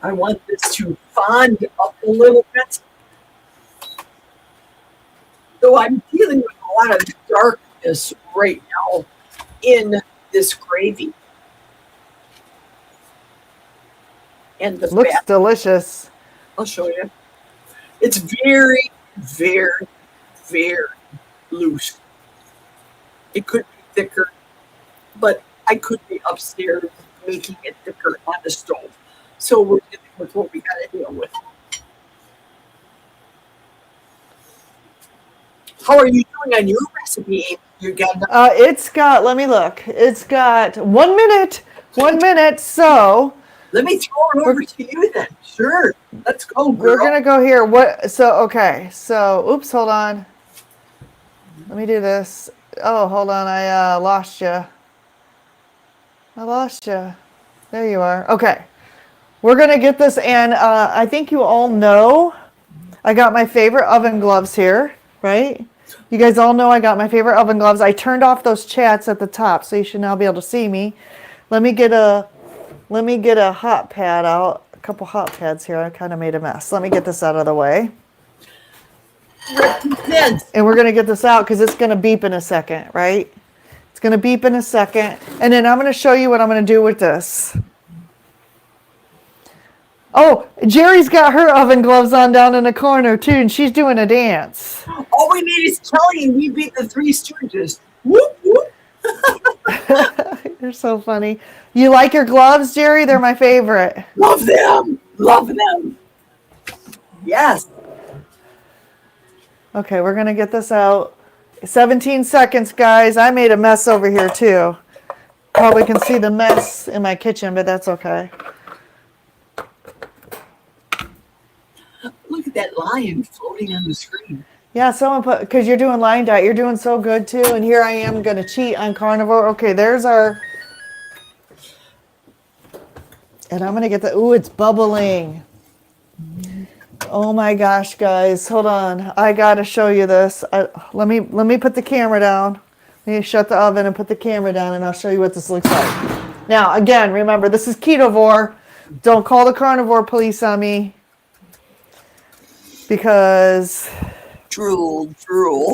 Speaker 2: I want this to fond up a little bit. So I'm dealing with a lot of darkness right now in this gravy. And the
Speaker 4: Looks
Speaker 2: fat,
Speaker 4: delicious.
Speaker 2: I'll show you. It's very, very, very loose. It could be thicker, but I could be upstairs making it thicker on the stove. So we're dealing with what we got to deal with. How are you doing on your recipe, Amy? You got
Speaker 4: It's got, let me look. It's got 1 minute. 1 minute. So
Speaker 2: Let me throw it over to you then. Sure. Let's go, girl.
Speaker 4: we're going to go here. Okay. So, oops, hold on. Let me do this. Oh, hold on. I lost you. There you are. Okay. We're going to get this, and I think you all know I got my favorite oven gloves here, right? You guys all know I got my favorite oven gloves. I turned off those chats at the top, so you should now be able to see me. Let me get a hot pad out. A couple hot pads here. I kind of made a mess. Let me get this out of the way. And we're going to get this out because it's going to beep in a second, right? It's going to beep in a second. And then I'm going to show you what I'm going to do with this. Oh, Jerry's got her oven gloves on down in the corner too, and she's doing a dance.
Speaker 2: All we need is Kelly, and we beat the Three Stooges. Whoop, whoop.
Speaker 4: You're so funny. You like your gloves, Jerry? They're my favorite.
Speaker 2: Love them. Love them. Yes.
Speaker 4: Okay, we're going to get this out. 17 seconds, guys. I made a mess over here, too. Probably can see the mess in my kitchen, but that's okay.
Speaker 2: Look at that lion floating on the screen.
Speaker 4: Yeah, someone put, because you're doing line diet, you're doing so good too, and here I am going to cheat on carnivore. Okay, there's our, and I'm going to get the, ooh, it's bubbling. Oh my gosh, guys, hold on. I got to show you this. Let me put the camera down. Let me shut the oven and put the camera down, and I'll show you what this looks like. Now, again, remember, this is ketovore. Don't call the carnivore police on me, because...
Speaker 2: Drool.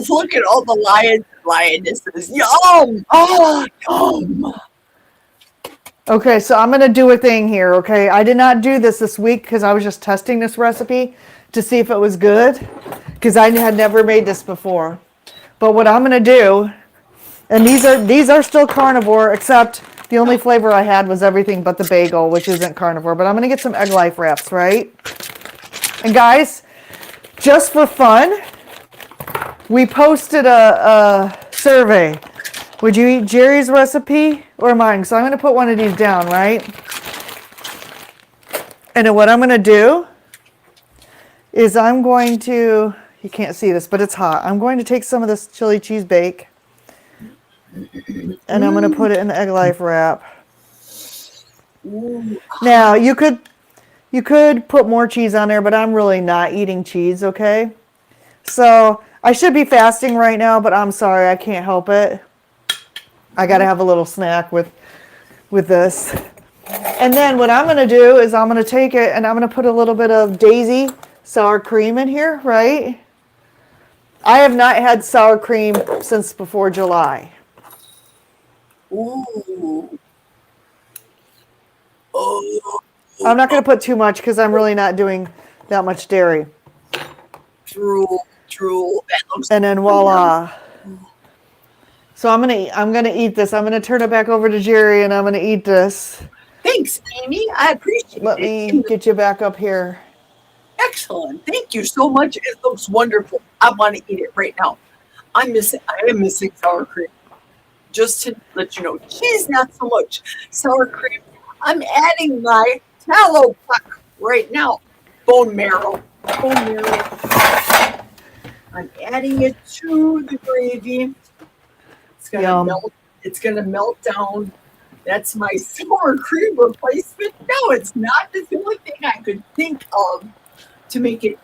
Speaker 2: Look at all the lions and lionesses. Yum! Oh, yum!
Speaker 4: Okay, so I'm going to do a thing here, okay? I did not do this week because I was just testing this recipe to see if it was good, because I had never made this before. But what I'm going to do, and these are still carnivore, except the only flavor I had was everything but the bagel, which isn't carnivore. But I'm going to get some egg life wraps, right? And guys, just for fun, we posted a survey. Would you eat Jerry's recipe or mine? So I'm going to put one of these down, right? And then what I'm going to do is I'm going to, you can't see this, but it's hot. I'm going to take some of this chili cheese bake and I'm going to put it in the egg life wrap. Now, you could put more cheese on there, but I'm really not eating cheese, okay? So I should be fasting right now, but I'm sorry, I can't help it. I got to have a little snack with this. And then what I'm going to do is I'm going to take it and I'm going to put a little bit of Daisy sour cream in here, right? I have not had sour cream since before July.
Speaker 2: Ooh. Oh.
Speaker 4: I'm not going to put too much because I'm really not doing that much dairy.
Speaker 2: Drool. That looks
Speaker 4: And then voila. So I'm gonna eat this. I'm gonna turn it back over to Jerry, and I'm gonna eat this.
Speaker 2: Thanks, Amy. I appreciate it.
Speaker 4: Let me get you back up here.
Speaker 2: Excellent. Thank you so much. It looks wonderful. I want to eat it right now. I am missing sour cream. Just to let you know, cheese not so much. Sour cream. I'm adding my tallow puck right now. Bone marrow. I'm adding it to the gravy. It's gonna melt down. That's my sour cream replacement. No, it's not. It's the only thing I could think of to make it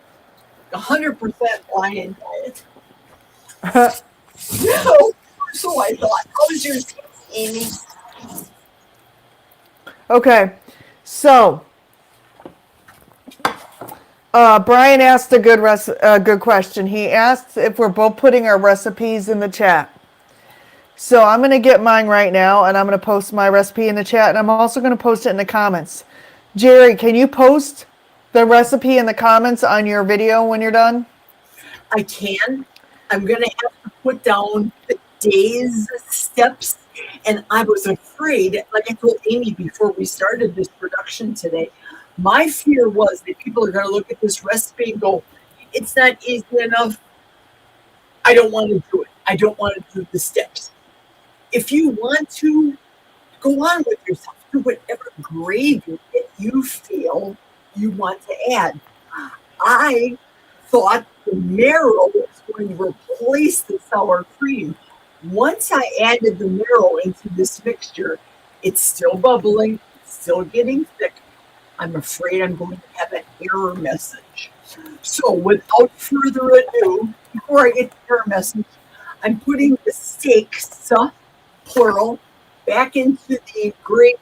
Speaker 2: 100% lion diet. No, so I thought. How was yours, Amy?
Speaker 4: Okay, so Brian asked a good question. He asked if we're both putting our recipes in the chat. So I'm going to get mine right now, and I'm going to post my recipe in the chat, and I'm also going to post it in the comments. Jerry, can you post the recipe in the comments on your video when you're done?
Speaker 2: I can. I'm going to have to put down the day's steps, and I was afraid, like I told Amy before we started this production today, my fear was that people are going to look at this recipe and go, it's not easy enough. I don't want to do it. I don't want to do the steps. If you want to, go on with yourself. Do whatever gravy that you feel you want to add. I thought the marrow was going to replace the sour cream. Once I added the marrow into this mixture, it's still bubbling, it's still getting thick. I'm afraid I'm going to have an error message. So without further ado, before I get the error message, I'm putting the steaks, plural, back into the gravy,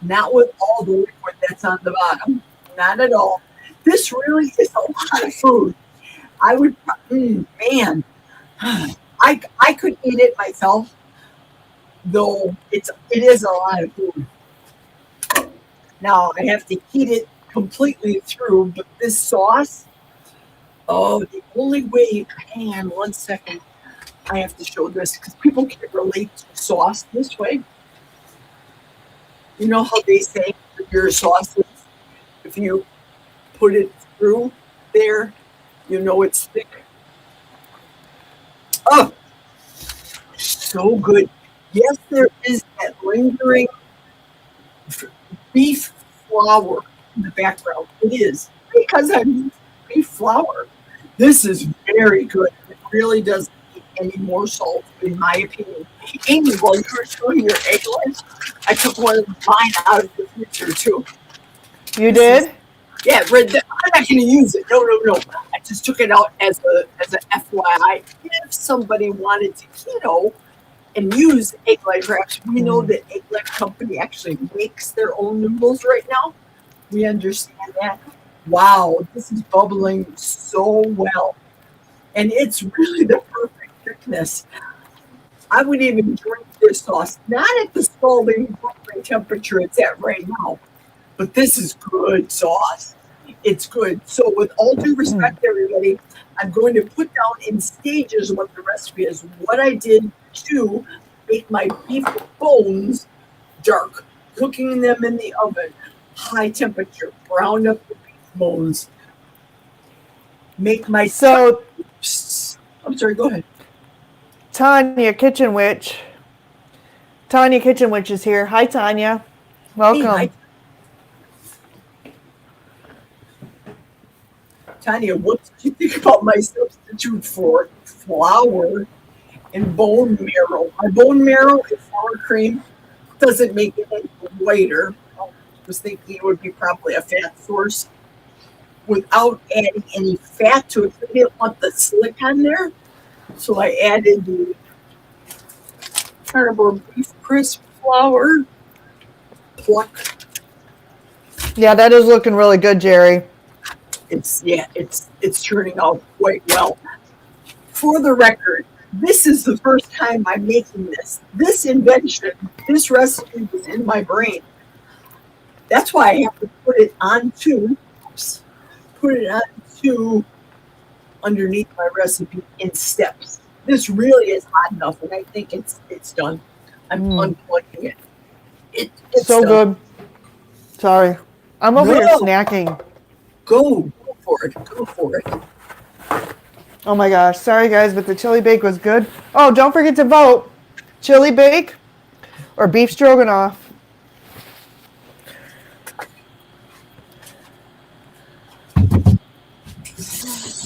Speaker 2: not with all the liquid that's on the bottom, not at all. This really is a lot of food. I would, man, I could eat it myself, though it is a lot of food. Now I have to heat it completely through, but this sauce, the only way, hang on 1 second, I have to show this because people can't relate to sauce this way. You know how they say with your sauces, if you put it through there, you know it's thick. Oh, so good. Yes, there is that lingering f- beef flour in the background. It is because I'm using beef flour. This is very good. It really doesn't need any more salt, in my opinion. Amy, while you were showing your egglet, I took one of mine out of the freezer too.
Speaker 4: You
Speaker 2: This is
Speaker 4: did?
Speaker 2: yeah, red. I'm not going to use it. No, no, no. I just took it out as a FYI. If somebody wanted to keto and use egg light wraps, we know that egg light company actually makes their own noodles right now. We understand that. Wow, this is bubbling so well, and it's really the perfect thickness. I would even drink this sauce, not at the scalding boiling temperature it's at right now, but this is good sauce. It's good. So, with all due respect, everybody, I'm going to put down in stages what the recipe is. What I did to make my beef bones dark, cooking them in the oven, high temperature, brown up the beef bones, make my.
Speaker 4: So
Speaker 2: I'm sorry, go ahead.
Speaker 4: Tanya Kitchen Witch. Tanya Kitchen Witch is here. Hi Tanya.
Speaker 2: Hey,
Speaker 4: Welcome.
Speaker 2: hi, Tanya. What did you think about my substitute for flour and bone marrow? My bone marrow and sour cream doesn't make it any whiter. I was thinking it would be probably a fat source without adding any fat to it. I didn't want the slick on there, so I added the Carnivore beef crisp flour. Pluck.
Speaker 4: Yeah, that is looking really good, Jerry.
Speaker 2: It's turning out quite well. For the record, this is the first time I'm making this. This invention, this recipe was in my brain. That's why I have to put it onto, put it onto underneath my recipe in steps. This really is hot enough, and I think it's done. I'm unplugging it. It's
Speaker 4: So
Speaker 2: done.
Speaker 4: good. Sorry. I'm over here
Speaker 2: No.
Speaker 4: snacking.
Speaker 2: Go for it. Go for it.
Speaker 4: Oh my gosh. Sorry guys, but the chili bake was good. Oh, don't forget to vote. Chili bake or beef stroganoff.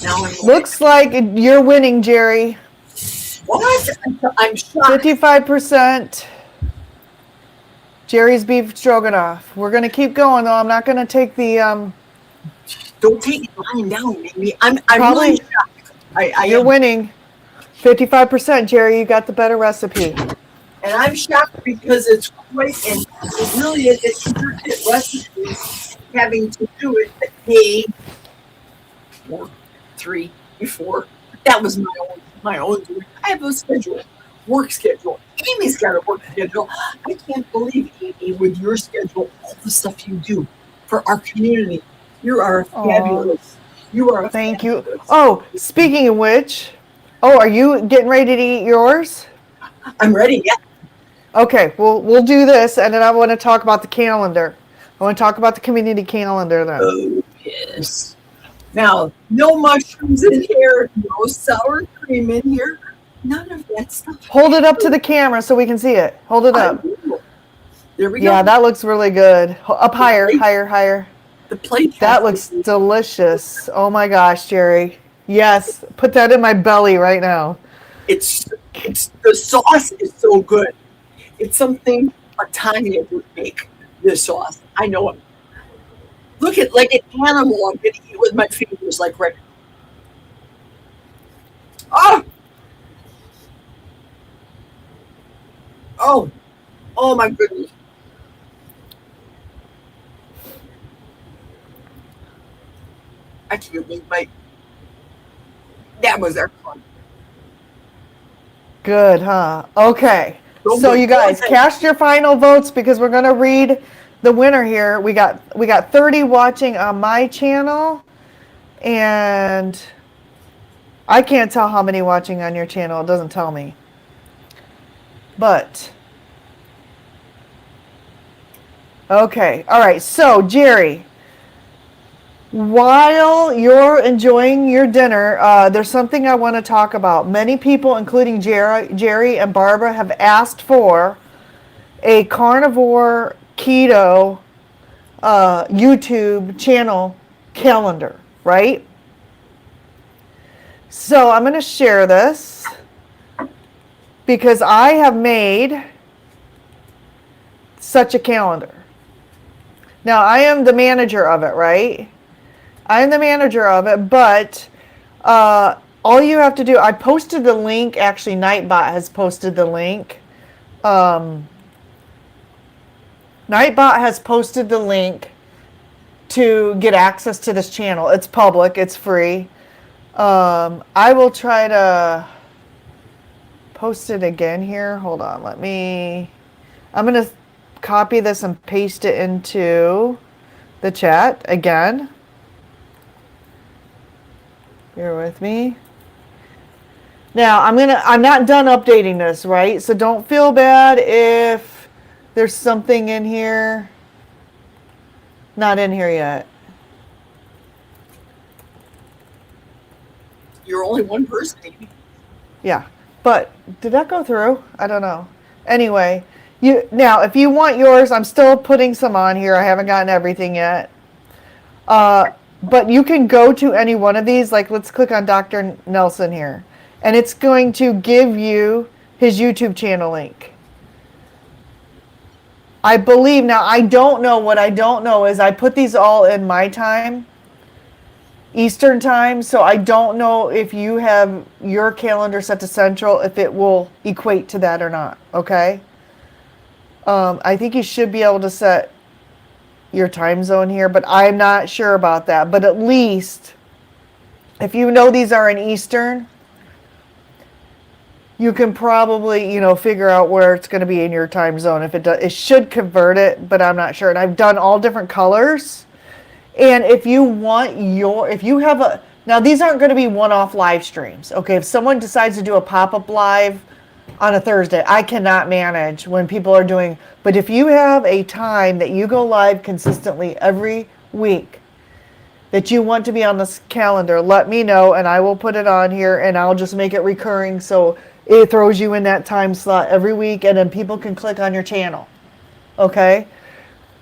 Speaker 2: Now
Speaker 4: Looks like you're winning, Jerry.
Speaker 2: what? I'm shocked.
Speaker 4: 55% Jerry's beef stroganoff. We're going to keep going though. I'm not going to take the
Speaker 2: Don't take it lying down, Amy. I'm
Speaker 4: Probably.
Speaker 2: really shocked. I
Speaker 4: you're
Speaker 2: am.
Speaker 4: winning. 55% Jerry, you got the better recipe.
Speaker 2: And I'm shocked because it's quite, and it really is an intricate recipe having to do it a day or 3 before. That was my own doing. I have a schedule, work schedule. Amy's got a work schedule. I can't believe, Amy, with your schedule, all the stuff you do for our community. You are fabulous. You are
Speaker 4: Thank you.
Speaker 2: fabulous.
Speaker 4: Oh, speaking of which, are you getting ready to eat yours?
Speaker 2: I'm ready. Yeah.
Speaker 4: Okay, we'll do this, and then I want to talk about the calendar. I want to talk about the community calendar then.
Speaker 2: Oh, yes. Now, no mushrooms in here, no sour cream in here, none of that stuff.
Speaker 4: Hold it up to the camera so we can see it. Hold it up.
Speaker 2: There we
Speaker 4: Yeah,
Speaker 2: go.
Speaker 4: that looks really good. Up higher, higher, higher.
Speaker 2: The plate.
Speaker 4: That looks delicious. Oh my gosh, Jerry. Yes, put that in my belly right now.
Speaker 2: It's the sauce is so good. It's something a Tanya would make. This sauce, I know it. Look at like an animal. I'm gonna eat with my fingers, like right. Oh, oh, oh my goodness. I can't believe that was excellent.
Speaker 4: Good, huh? Okay.
Speaker 2: So
Speaker 4: So
Speaker 2: good.
Speaker 4: you guys,
Speaker 2: Okay.
Speaker 4: cast your final votes because we're gonna read the winner here. We got 30 watching on my channel, and I can't tell how many watching on your channel. It doesn't tell me. But Okay. All right. So, Jerry, while you're enjoying your dinner, there's something I want to talk about. Many people, including Jerry and Barbara, have asked for a carnivore keto YouTube channel calendar, right? So I'm going to share this because I have made such a calendar. Now, I am the manager of it, right? I am the manager of it, but all you have to do, I posted the link, actually Nightbot has posted the link. Nightbot has posted the link to get access to this channel. It's public, it's free. I will try to post it again here. Hold on, I'm going to copy this and paste it into the chat again. Bear with me. Now, I'm not done updating this, right? So don't feel bad if there's something in here. Not in here yet.
Speaker 2: You're only one person, Amy.
Speaker 4: Yeah. But did that go through? I don't know. Anyway, now if you want yours, I'm still putting some on here. I haven't gotten everything yet. But you can go to any one of these. Like, let's click on Dr. Nelson here. And it's going to give you his YouTube channel link. I believe, now I don't know, what I don't know is I put these all in my time, Eastern time, so I don't know if you have your calendar set to Central, if it will equate to that or not, okay? I think you should be able to set your time zone here, but I'm not sure about that. But at least, if you know these are in Eastern, you can probably, figure out where it's going to be in your time zone. If it does, it should convert it, but I'm not sure. And I've done all different colors. And if you want now these aren't going to be one-off live streams. Okay, if someone decides to do a pop-up live on a Thursday, I cannot manage when people are doing, but if you have a time that you go live consistently every week that you want to be on this calendar, let me know and I will put it on here and I'll just make it recurring so it throws you in that time slot every week and then people can click on your channel. Okay?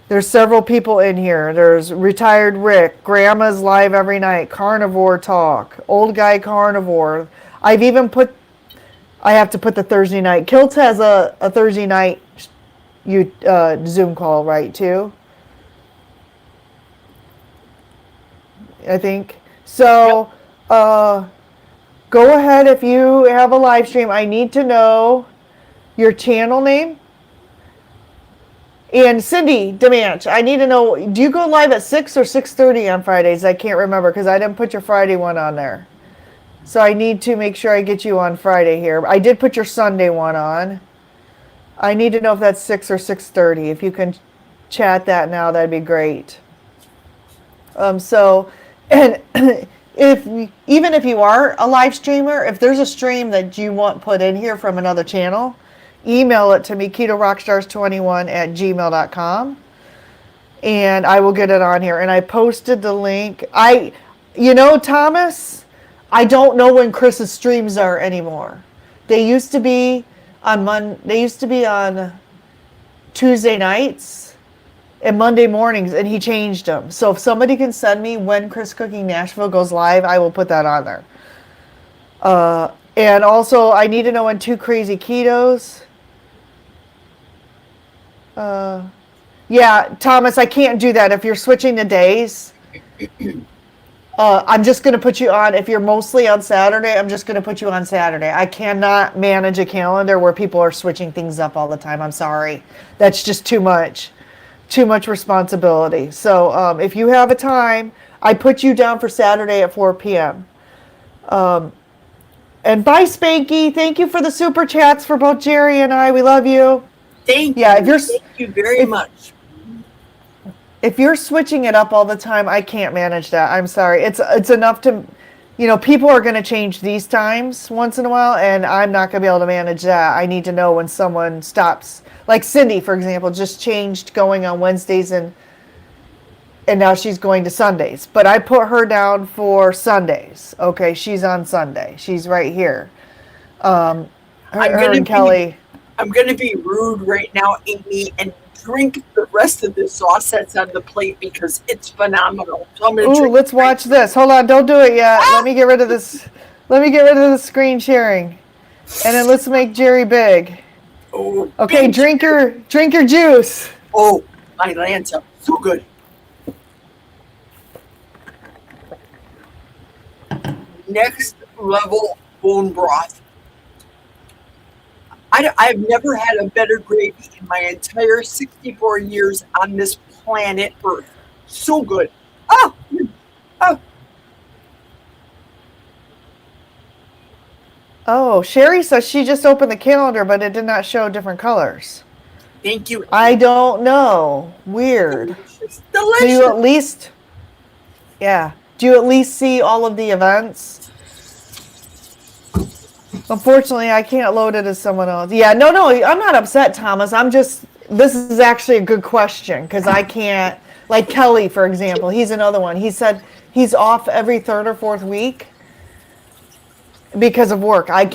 Speaker 4: There's several people in here. There's Retired Rick, Grandma's live every night, Carnivore Talk, Old Guy Carnivore. I have to put the Thursday night. Kilt has a Thursday night Zoom call, right, too? I think. So, go ahead if you have a live stream. I need to know your channel name. And Cindy Demanch, I need to know, do you go live at 6 or 6:30 on Fridays? I can't remember because I didn't put your Friday one on there. So I need to make sure I get you on Friday here. I did put your Sunday one on. I need to know if that's 6 or 6:30. If you can chat that now, that'd be great. And even if you are a live streamer, if there's a stream that you want put in here from another channel, email it to me, ketorockstars21@gmail.com, and I will get it on here. And I posted the link. Thomas, I don't know when Chris's streams are anymore. They used to be on Tuesday nights and Monday mornings, and he changed them. So if somebody can send me when Chris Cooking Nashville goes live, I will put that on there. And also, I need to know when Two Crazy Ketos. Yeah, Thomas, I can't do that. If you're switching the days, I'm just going to put you on. If you're mostly on Saturday, I'm just going to put you on Saturday. I cannot manage a calendar where people are switching things up all the time. I'm sorry. That's just too much responsibility. So if you have a time, I put you down for Saturday at 4 p.m. And bye, Spanky. Thank you for the super chats for both Jerry and I. We love you.
Speaker 2: Thank you very much.
Speaker 4: If you're switching it up all the time, I can't manage that. I'm sorry. It's enough to people are going to change these times once in a while, and I'm not going to be able to manage that. I need to know when someone stops. Like Cindy, for example, just changed going on Wednesdays and now she's going to Sundays. But I put her down for Sundays. Okay, she's on Sunday. She's right here. Her and Kelly.
Speaker 2: I'm going to be rude right now, Amy, and drink the rest of this sauce that's on the plate because it's phenomenal. So I'm going to
Speaker 4: Ooh, let's watch this. Hold on, don't do it yet. Let me get rid of this. Let me get rid of the screen sharing, and then let's make Geri big.
Speaker 2: Oh,
Speaker 4: okay, drink your juice.
Speaker 2: Oh, my Lanta, so good. Next level bone broth. I've never had a better gravy in my entire 64 years on this planet Earth. So good. Oh, oh.
Speaker 4: Oh, Sherry says she just opened the calendar, but it did not show different colors.
Speaker 2: Thank you.
Speaker 4: I don't know. Weird.
Speaker 2: Delicious. Delicious.
Speaker 4: Do you at least, do you at least see all of the events? Unfortunately, I can't load it as someone else. Yeah, no, I'm not upset, Thomas. This is actually a good question because I can't, like Kelly, for example, he's another one. He said he's off every third or fourth week because of work. I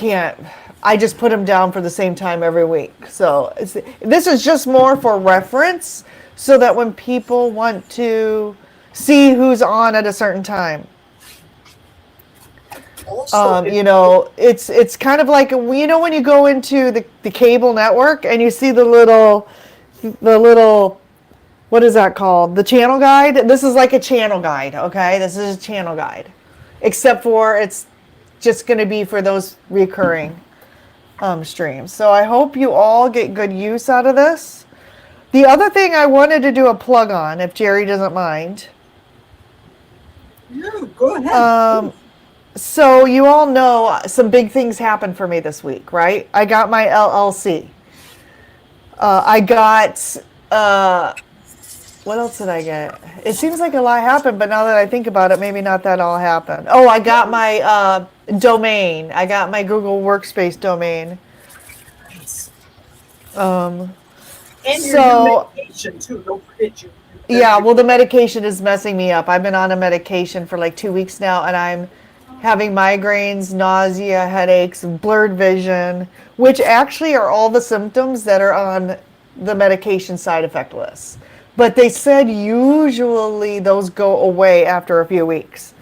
Speaker 4: just put him down for the same time every week. So this is just more for reference so that when people want to see who's on at a certain time.
Speaker 2: Also,
Speaker 4: it's kind of like, when you go into the cable network and you see the little, what is that called? The channel guide. This is like a channel guide. Okay. This is a channel guide, except for it's just going to be for those recurring streams. So I hope you all get good use out of this. The other thing I wanted to do a plug on, if Geri doesn't mind.
Speaker 2: Yeah, go ahead.
Speaker 4: So you all know some big things happened for me this week, right? I got my LLC. I got, what else did I get? It seems like a lot happened, but now that I think about it, maybe not that all happened. Oh, I got my domain. I got my Google Workspace domain.
Speaker 2: Nice.
Speaker 4: And
Speaker 2: your medication too. Don't forget you.
Speaker 4: Yeah, well, the medication is messing me up. I've been on a medication for like 2 weeks now, and I'm having migraines, nausea, headaches, blurred vision, which actually are all the symptoms that are on the medication side effect list. But they said usually those go away after a few weeks.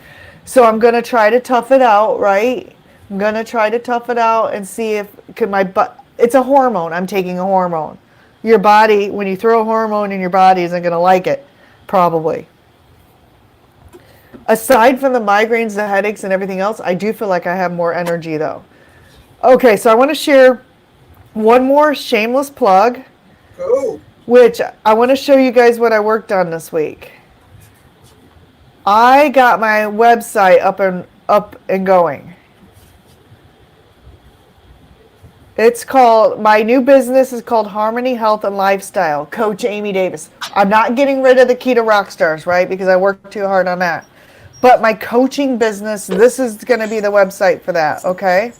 Speaker 4: So I'm going to try to tough it out, right? I'm going to try to tough it out and see if it's a hormone. I'm taking a hormone. Your body, when you throw a hormone in your body, isn't going to like it, probably. Aside from the migraines, the headaches, and everything else, I do feel like I have more energy, though. Okay, so I want to share one more shameless plug, which I want to show you guys what I worked on this week. I got my website up and going. My new business is called Harmony Health and Lifestyle, Coach Amy Davis. I'm not getting rid of the Keto Rockstars, right? Because I worked too hard on that. But my coaching business, this is going to be the website for that, okay?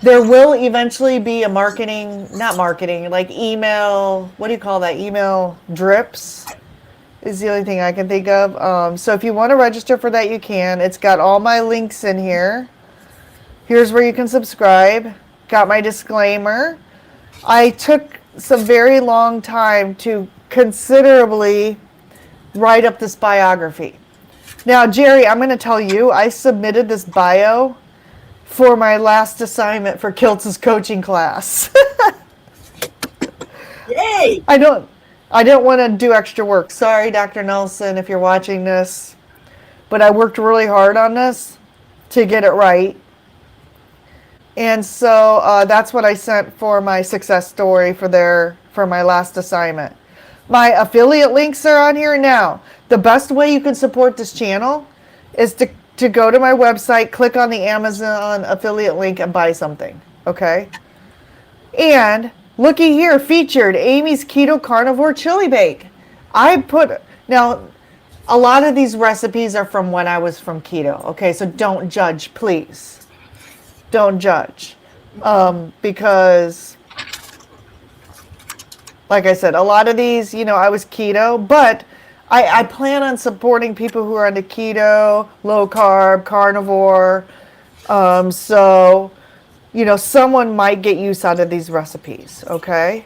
Speaker 4: There will eventually be a like email, what do you call that? Email drips is the only thing I can think of. So if you want to register for that, you can. It's got all my links in here. Here's where you can subscribe. Got my disclaimer. I took some very long time to considerably write up this biography. Now, Geri, I'm going to tell you, I submitted this bio for my last assignment for Kiltz's coaching class.
Speaker 2: Yay!
Speaker 4: I don't want to do extra work. Sorry, Dr. Nelson, if you're watching this. But I worked really hard on this to get it right. And so that's what I sent for my success story for my last assignment. My affiliate links are on here now. The best way you can support this channel is to go to my website, click on the Amazon affiliate link, and buy something. Okay? And looky here, featured Amy's Keto Carnivore Chili Bake. Now, a lot of these recipes are from when I was from keto. Okay, so don't judge, please. Don't judge. Because, like I said, a lot of these, I was keto, but I plan on supporting people who are into keto, low carb, carnivore. So, someone might get use out of these recipes, okay?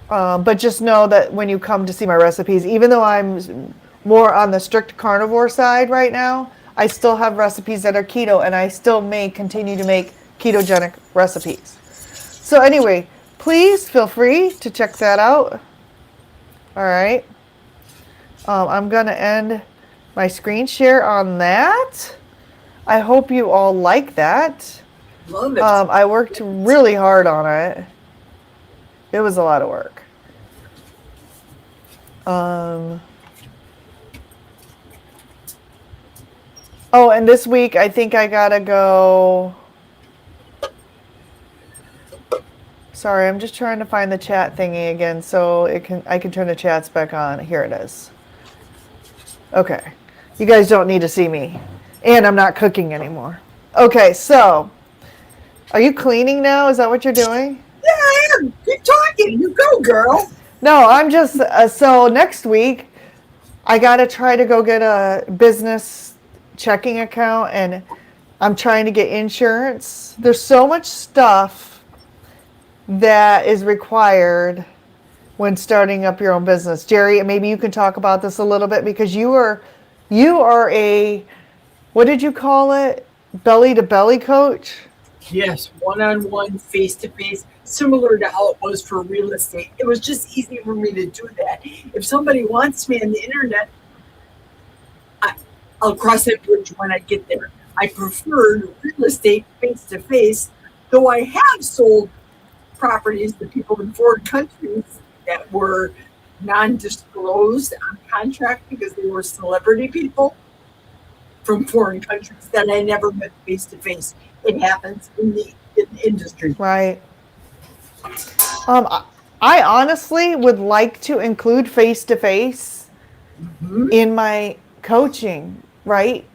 Speaker 4: But just know that when you come to see my recipes, even though I'm more on the strict carnivore side right now, I still have recipes that are keto, and I still may continue to make ketogenic recipes. So anyway, please feel free to check that out. All right. I'm going to end my screen share on that. I hope you all like that.
Speaker 2: Love it.
Speaker 4: I worked really hard on it. It was a lot of work. Oh, and this week I think I gotta go. Sorry, I'm just trying to find the chat thingy again so I can turn the chats back on. Here it is. Okay. You guys don't need to see me. And I'm not cooking anymore. Okay, so are you cleaning now? Is that what you're doing?
Speaker 2: Yeah, I am. Keep talking. You go, girl.
Speaker 4: No, I'm just so next week I got to try to go get a business checking account, and I'm trying to get insurance. There's so much stuff that is required when starting up your own business. Jerry, maybe you can talk about this a little bit, because you are a, what did you call it? Belly to belly coach?
Speaker 2: Yes, one-on-one, face-to-face, similar to how it was for real estate. It was just easy for me to do that. If somebody wants me on the internet, I'll cross that bridge when I get there. I preferred real estate face-to-face, though I have sold properties to people in foreign countries that were non-disclosed on contract because they were celebrity people from foreign countries that I never met face-to-face. It happens in the industry.
Speaker 4: Right. I honestly would like to include face-to-face in my coaching, right?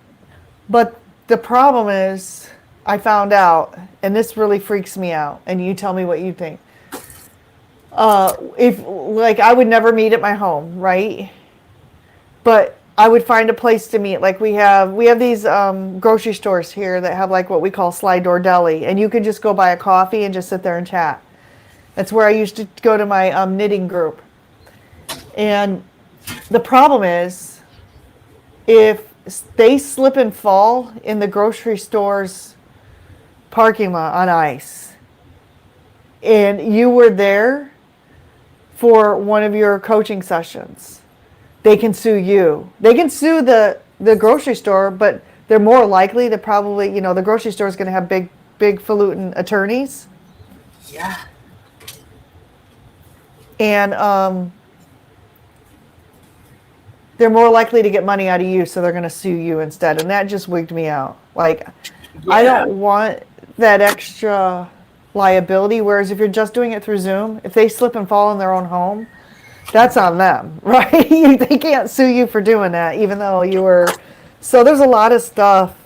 Speaker 4: But the problem is, I found out, and this really freaks me out, and you tell me what you think. If, like, I would never meet at my home, right? But I would find a place to meet. Like we have these grocery stores here that have like what we call slide door deli, and you can just go buy a coffee and just sit there and chat. That's where I used to go to my knitting group. And the problem is, if they slip and fall in the grocery store's parking lot on ice, and you were there for one of your coaching sessions, they can sue you. They can sue the grocery store, but they're more likely to probably, the grocery store is going to have big falutin attorneys.
Speaker 2: Yeah.
Speaker 4: And they're more likely to get money out of you, so they're going to sue you instead. And that just wigged me out. Like, yeah. I don't want that extra liability. Whereas if you're just doing it through Zoom, if they slip and fall in their own home, that's on them, right? They can't sue you for doing that, even though you were. So there's a lot of stuff.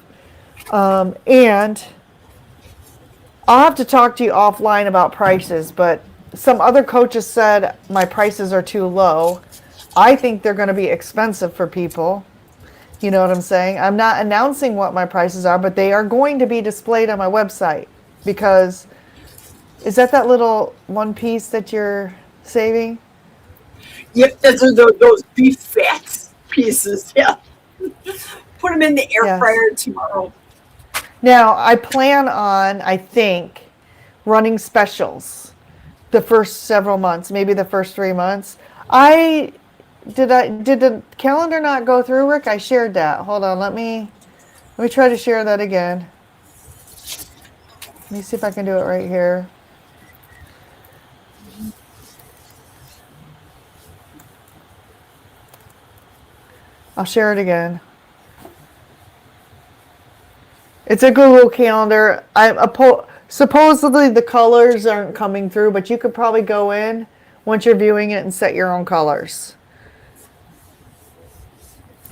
Speaker 4: And I'll have to talk to you offline about prices, but some other coaches said my prices are too low. I think they're going to be expensive for people. You know what I'm saying? I'm not announcing what my prices are, but they are going to be displayed on my website, because is that little one piece that you're saving?
Speaker 2: Yep, those beef fats pieces. Yeah. Put them in the air fryer tomorrow.
Speaker 4: Now, I plan on, I think, running specials the first several months, maybe the first 3 months. Did the calendar not go through, Rick? I shared that. Hold on, let me try to share that again. Let me see if I can do it right here. I'll share it again. It's a Google Calendar. Supposedly the colors aren't coming through, but you could probably go in once you're viewing it and set your own colors.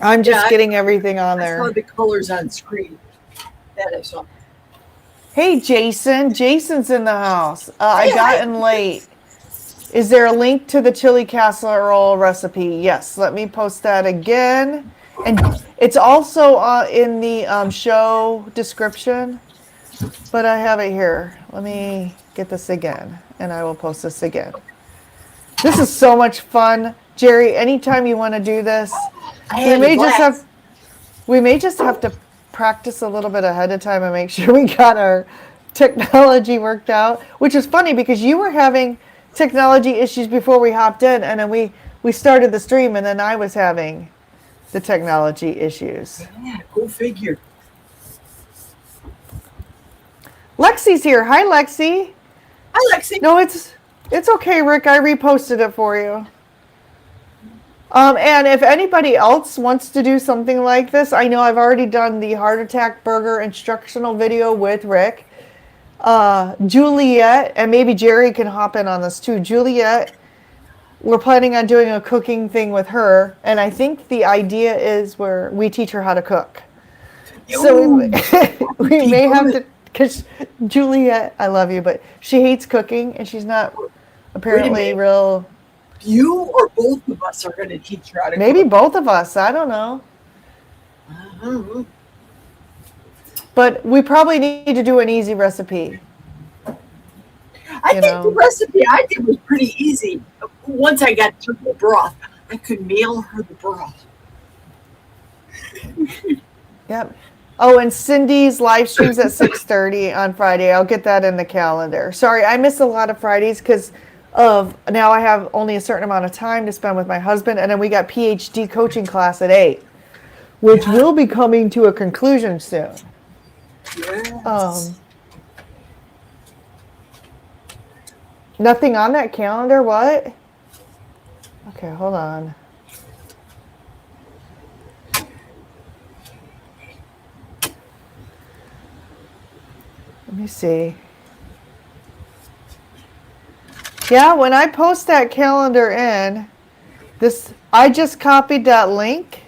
Speaker 4: I'm just
Speaker 2: Yeah,
Speaker 4: getting everything on
Speaker 2: I saw
Speaker 4: there.
Speaker 2: the colors on screen. That I saw.
Speaker 4: Hey, Jason. Jason's in the house. I
Speaker 2: Hey,
Speaker 4: got in late. Is there a link to the chili casserole recipe? Yes. Let me post that again. And it's also in the show description, but I have it here. Let me get this again, and I will post this again. This is so much fun. Jerry, anytime you want to do this,
Speaker 2: I
Speaker 4: we
Speaker 2: had a
Speaker 4: may just
Speaker 2: blast.
Speaker 4: have we may just have to practice a little bit ahead of time and make sure we got our technology worked out, which is funny because you were having technology issues before we hopped in, and then we started the stream, and then I was having the technology issues.
Speaker 2: Yeah, go figure.
Speaker 4: Lexi's here. Hi, Lexi.
Speaker 2: Hi, Lexi.
Speaker 4: No, it's okay, Rick. I reposted it for you. And if anybody else wants to do something like this, I know I've already done the heart attack burger instructional video with Rick. Juliet, and maybe Jerry can hop in on this too. Juliet, we're planning on doing a cooking thing with her, and I think the idea is where we teach her how to cook. So we may have to, because Juliet, I love you, but she hates cooking, and she's not apparently real.
Speaker 2: You or both of us are going to teach her how to
Speaker 4: Maybe
Speaker 2: cook.
Speaker 4: both of us. I don't know.
Speaker 2: Uh-huh.
Speaker 4: But we probably need to do an easy recipe.
Speaker 2: I think the recipe I did was pretty easy. Once I got to the broth, I could mail her the broth.
Speaker 4: Yep. Oh, and Cindy's live streams at 6:30 on Friday. I'll get that in the calendar. Sorry, I miss a lot of Fridays because of now I have only a certain amount of time to spend with my husband, and then we got PhD coaching class at 8, which will be coming to a conclusion soon.
Speaker 2: Yes.
Speaker 4: Nothing on that calendar? What? Okay, hold on. Let me see. Yeah, when I post that calendar in, I just copied that link.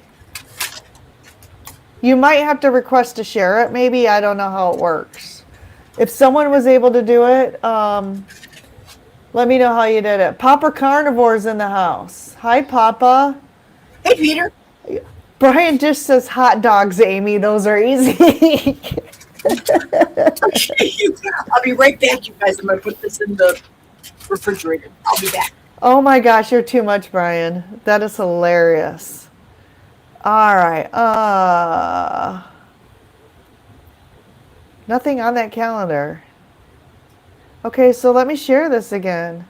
Speaker 4: You might have to request to share it. Maybe, I don't know how it works. If someone was able to do it, let me know how you did it. Papa Carnivore's in the house. Hi, Papa.
Speaker 2: Hey, Peter.
Speaker 4: Brian just says hot dogs, Amy. Those are easy.
Speaker 2: I'll be right back, you guys. I'm going to put this in the refrigerator. I'll be back.
Speaker 4: Oh my gosh, you're too much, Brian. That is hilarious. All right. Nothing on that calendar. Okay, so let me share this again.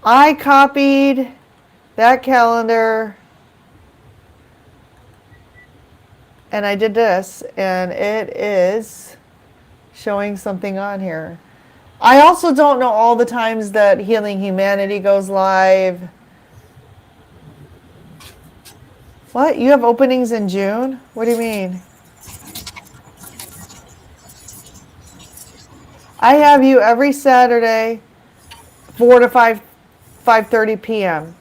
Speaker 4: I copied that calendar and I did this, and it is showing something on here. I also don't know all the times that Healing Humanity goes live. What? You have openings in June? What do you mean? I have you every Saturday, 4 to 5:30 p.m.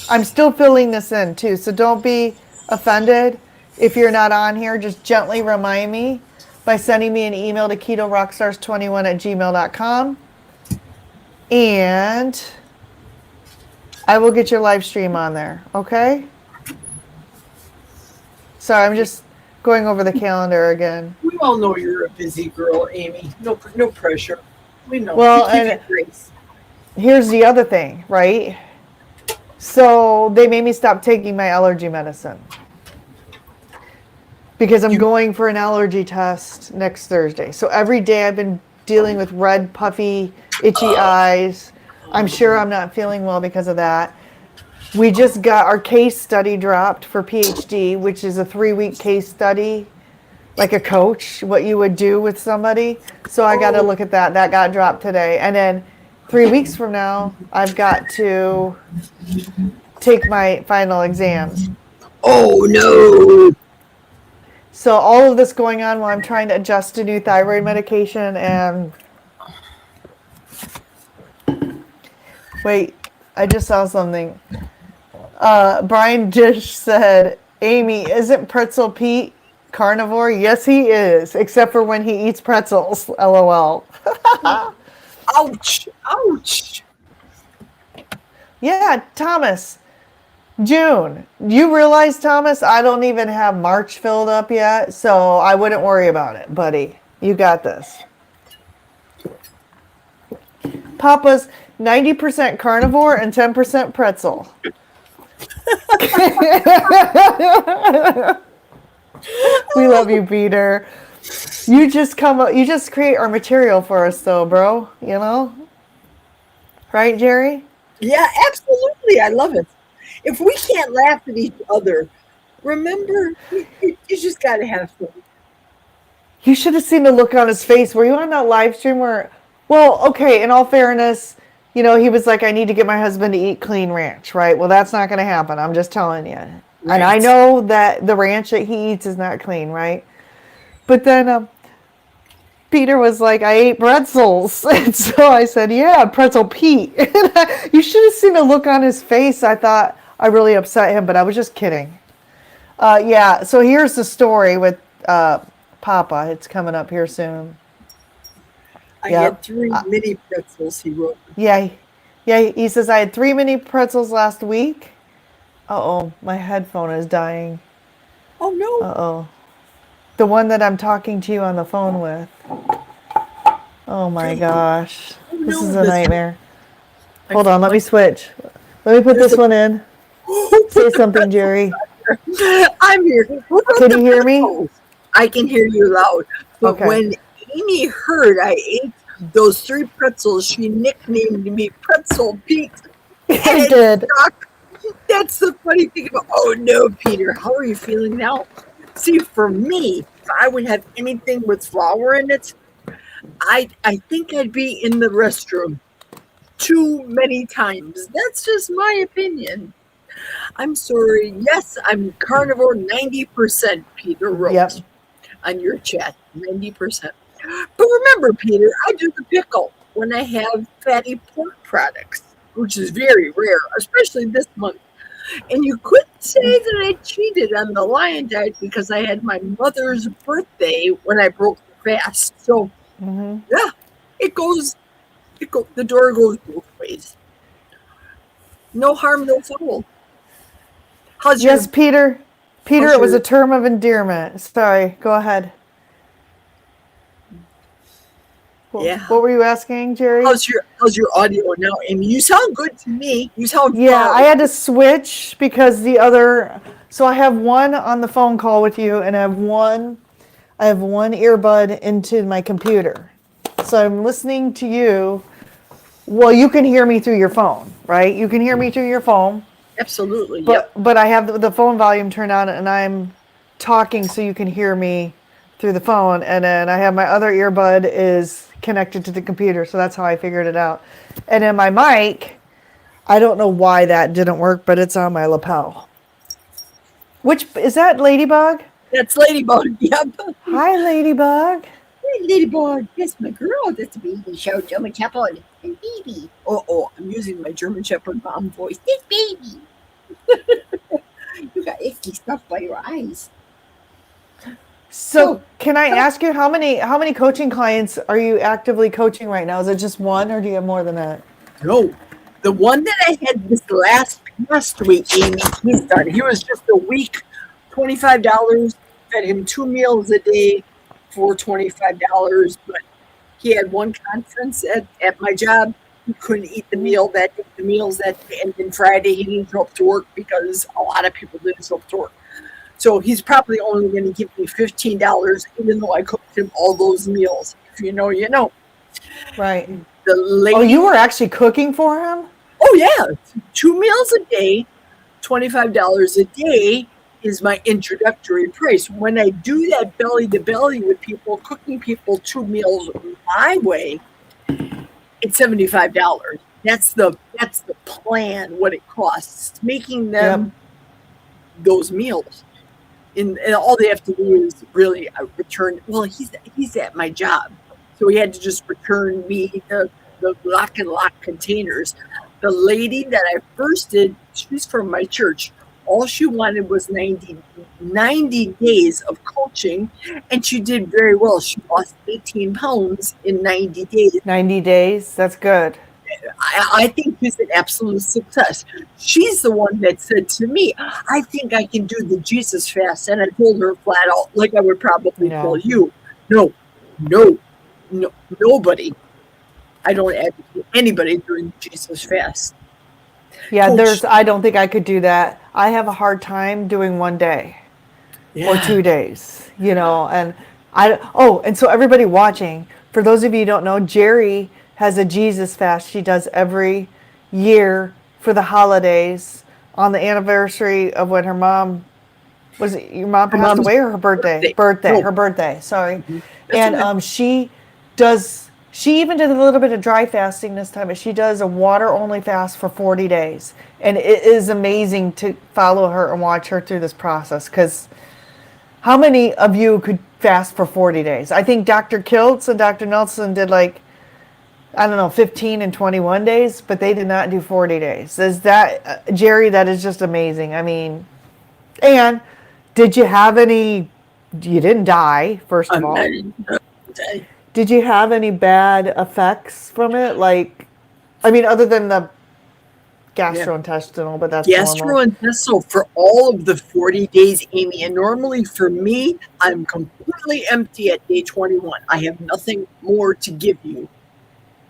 Speaker 4: I'm still filling this in too, so don't be offended if you're not on here. Just gently remind me by sending me an email to ketorockstars21@gmail.com, and I will get your live stream on there, okay? Sorry, I'm just going over the calendar again.
Speaker 2: We all know you're a busy girl, Amy. No pressure. We know.
Speaker 4: Well,
Speaker 2: We give you
Speaker 4: and
Speaker 2: grace.
Speaker 4: here's the other thing, right? So they made me stop taking my allergy medicine because I'm going for an allergy test next Thursday. So every day I've been dealing with red, puffy, itchy eyes. I'm sure I'm not feeling well because of that. We just got our case study dropped for PhD, which is a 3-week case study, like a coach, what you would do with somebody. So I got to look at that. That got dropped today. And then 3 weeks from now, I've got to take my final exam.
Speaker 2: Oh, no.
Speaker 4: So all of this going on while I'm trying to adjust to new thyroid medication and... Wait, I just saw something. Brian Dish said, Amy, isn't Pretzel Pete carnivore? Yes, he is, except for when he eats pretzels. LOL.
Speaker 2: Ouch. Ouch.
Speaker 4: Yeah, Thomas. June. You realize, Thomas, I don't even have March filled up yet, so I wouldn't worry about it, buddy. You got this. Papa's 90% carnivore and 10% pretzel. We love you, Peter. You just create our material for us though, bro, you know? Right, Jerry?
Speaker 2: Yeah, absolutely. I love it. If we can't laugh at each other, remember, you just got to have fun.
Speaker 4: You should have seen the look on his face. Were you on that live stream where, well, okay, in all fairness, you know, he was like, I need to get my husband to eat clean ranch, right? Well, that's not going to happen. I'm just telling you. Right. And I know that the ranch that he eats is not clean, right? But then Peter was like, I ate pretzels. And so I said, yeah, Pretzel Pete. You should have seen the look on his face. I thought I really upset him, but I was just kidding. Yeah, so here's the story with Papa. It's coming up here soon.
Speaker 2: I had 3 mini pretzels, he wrote.
Speaker 4: Yeah, he says, I had 3 mini pretzels last week. Uh-oh, my headphone is dying.
Speaker 2: Oh, no.
Speaker 4: Uh-oh. The one that I'm talking to you on the phone with. Oh, my gosh. This is a nightmare. Hold on, let me switch. Let me put this one in. Say something, Jerry.
Speaker 2: I'm here.
Speaker 4: Can you hear me?
Speaker 2: I can hear you loud. But
Speaker 4: Okay.
Speaker 2: when Amy heard I ate those 3 pretzels, she nicknamed me Pretzel Pete.
Speaker 4: I did.
Speaker 2: That's the funny thing about, oh no, Peter, how are you feeling now? See, for me, if I would have anything with flour in it, I think I'd be in the restroom too many times. That's just my opinion. I'm sorry. Yes, I'm carnivore 90%, Peter wrote on your chat. 90%. But remember, Peter, I do the pickle when I have fatty pork products, which is very rare, especially this month. And you could say that I cheated on the lion diet because I had my mother's birthday when I broke the fast. So, yeah, the door goes both ways. No harm, no foul.
Speaker 4: Yes, Peter. Peter, it was a term of endearment. Sorry, go ahead.
Speaker 2: Yeah.
Speaker 4: What were you asking, Jerry?
Speaker 2: How's your audio now, Amy? You sound good to me. You sound
Speaker 4: I had to switch because so I have one on the phone call with you and I have one earbud into my computer. So I'm listening to you. Well, you can hear me through your phone, right? You can hear me through your phone.
Speaker 2: Absolutely.
Speaker 4: But I have the phone volume turned on and I'm talking so you can hear me through the phone, and then I have my other earbud is connected to the computer, so that's how I figured it out. And then my mic, I don't know why that didn't work, but it's on my lapel. Which is that Ladybug?
Speaker 2: That's Ladybug. Yep.
Speaker 4: Hi, Ladybug.
Speaker 2: Hey, Ladybug. That's my girl. That's baby. Show German Shepherd and baby. Oh, I'm using my German Shepherd mom voice. This baby. You got icky stuff by your eyes.
Speaker 4: So can I ask you how many coaching clients are you actively coaching right now? Is it just one, or do you have more than that?
Speaker 2: No, the one that I had this past week, Amy, he started. He was just a week, $25. Fed him 2 meals a day for $25. But he had one conference at my job. He couldn't eat the meals that day, and then Friday he didn't show up to work because a lot of people didn't show up to work. So he's probably only going to give me $15, even though I cooked him all those meals. If you know, you know.
Speaker 4: Right. You were actually cooking for him?
Speaker 2: Oh, yeah. 2 meals a day, $25 a day is my introductory price. When I do that belly to belly with people, cooking people 2 meals my way, it's $75. That's the plan, what it costs, making them those meals. And all they have to do is really return. Well, he's at my job, so he had to just return me the lock and lock containers. The lady that I first did, she's from my church. All she wanted was 90 days of coaching, and she did very well. She lost 18 pounds in 90 days.
Speaker 4: 90 days. That's good.
Speaker 2: I think she's an absolute success. She's the one that said to me, I think I can do the Jesus fast. And I told her flat out, like I would probably tell you, no, nobody. I don't advocate anybody doing Jesus fast.
Speaker 4: Yeah,
Speaker 2: Coach,
Speaker 4: I don't think I could do that. I have a hard time doing one day or 2 days, and and so everybody watching, for those of you who don't know, Geri has a Jesus fast she does every year for the holidays on the anniversary of when her mom your mom passed away, or her birthday?
Speaker 2: No.
Speaker 4: Her birthday, sorry.
Speaker 2: Mm-hmm.
Speaker 4: And
Speaker 2: okay.
Speaker 4: she even did a little bit of dry fasting this time, but she does a water only fast for 40 days. And it is amazing to follow her and watch her through this process, because how many of you could fast for 40 days? I think Dr. Kiltz and Dr. Nelson did 15 and 21 days, but they did not do 40 days. Is that, Geri, that is just amazing. I mean, and did you have any, you didn't die, first of all. Did you have any bad effects from it? Other than the gastrointestinal, but that's normal.
Speaker 2: Gastrointestinal for all of the 40 days, Amy. And normally for me, I'm completely empty at day 21. I have nothing more to give you,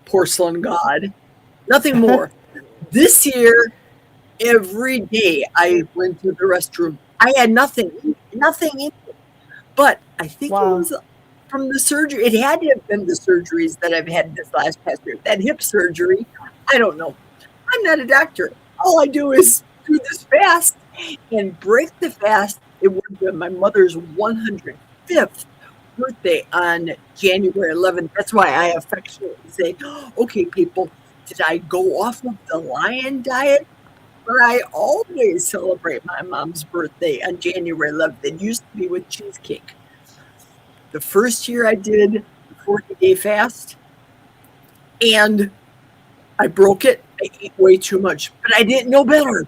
Speaker 2: porcelain god. Nothing more. This year, every day I went to the restroom. I had nothing in it. But I think it was from the surgery. It had to have been the surgeries that I've had this past year. That hip surgery, I don't know. I'm not a doctor. All I do is do this fast and break the fast. It would have been my mother's 105th birthday on January 11th. That's why I affectionately say, okay, people, did I go off of the lion diet? But I always celebrate my mom's birthday on January 11th. It used to be with cheesecake. The first year I did the 40-day fast, and I broke it. I ate way too much, but I didn't know better.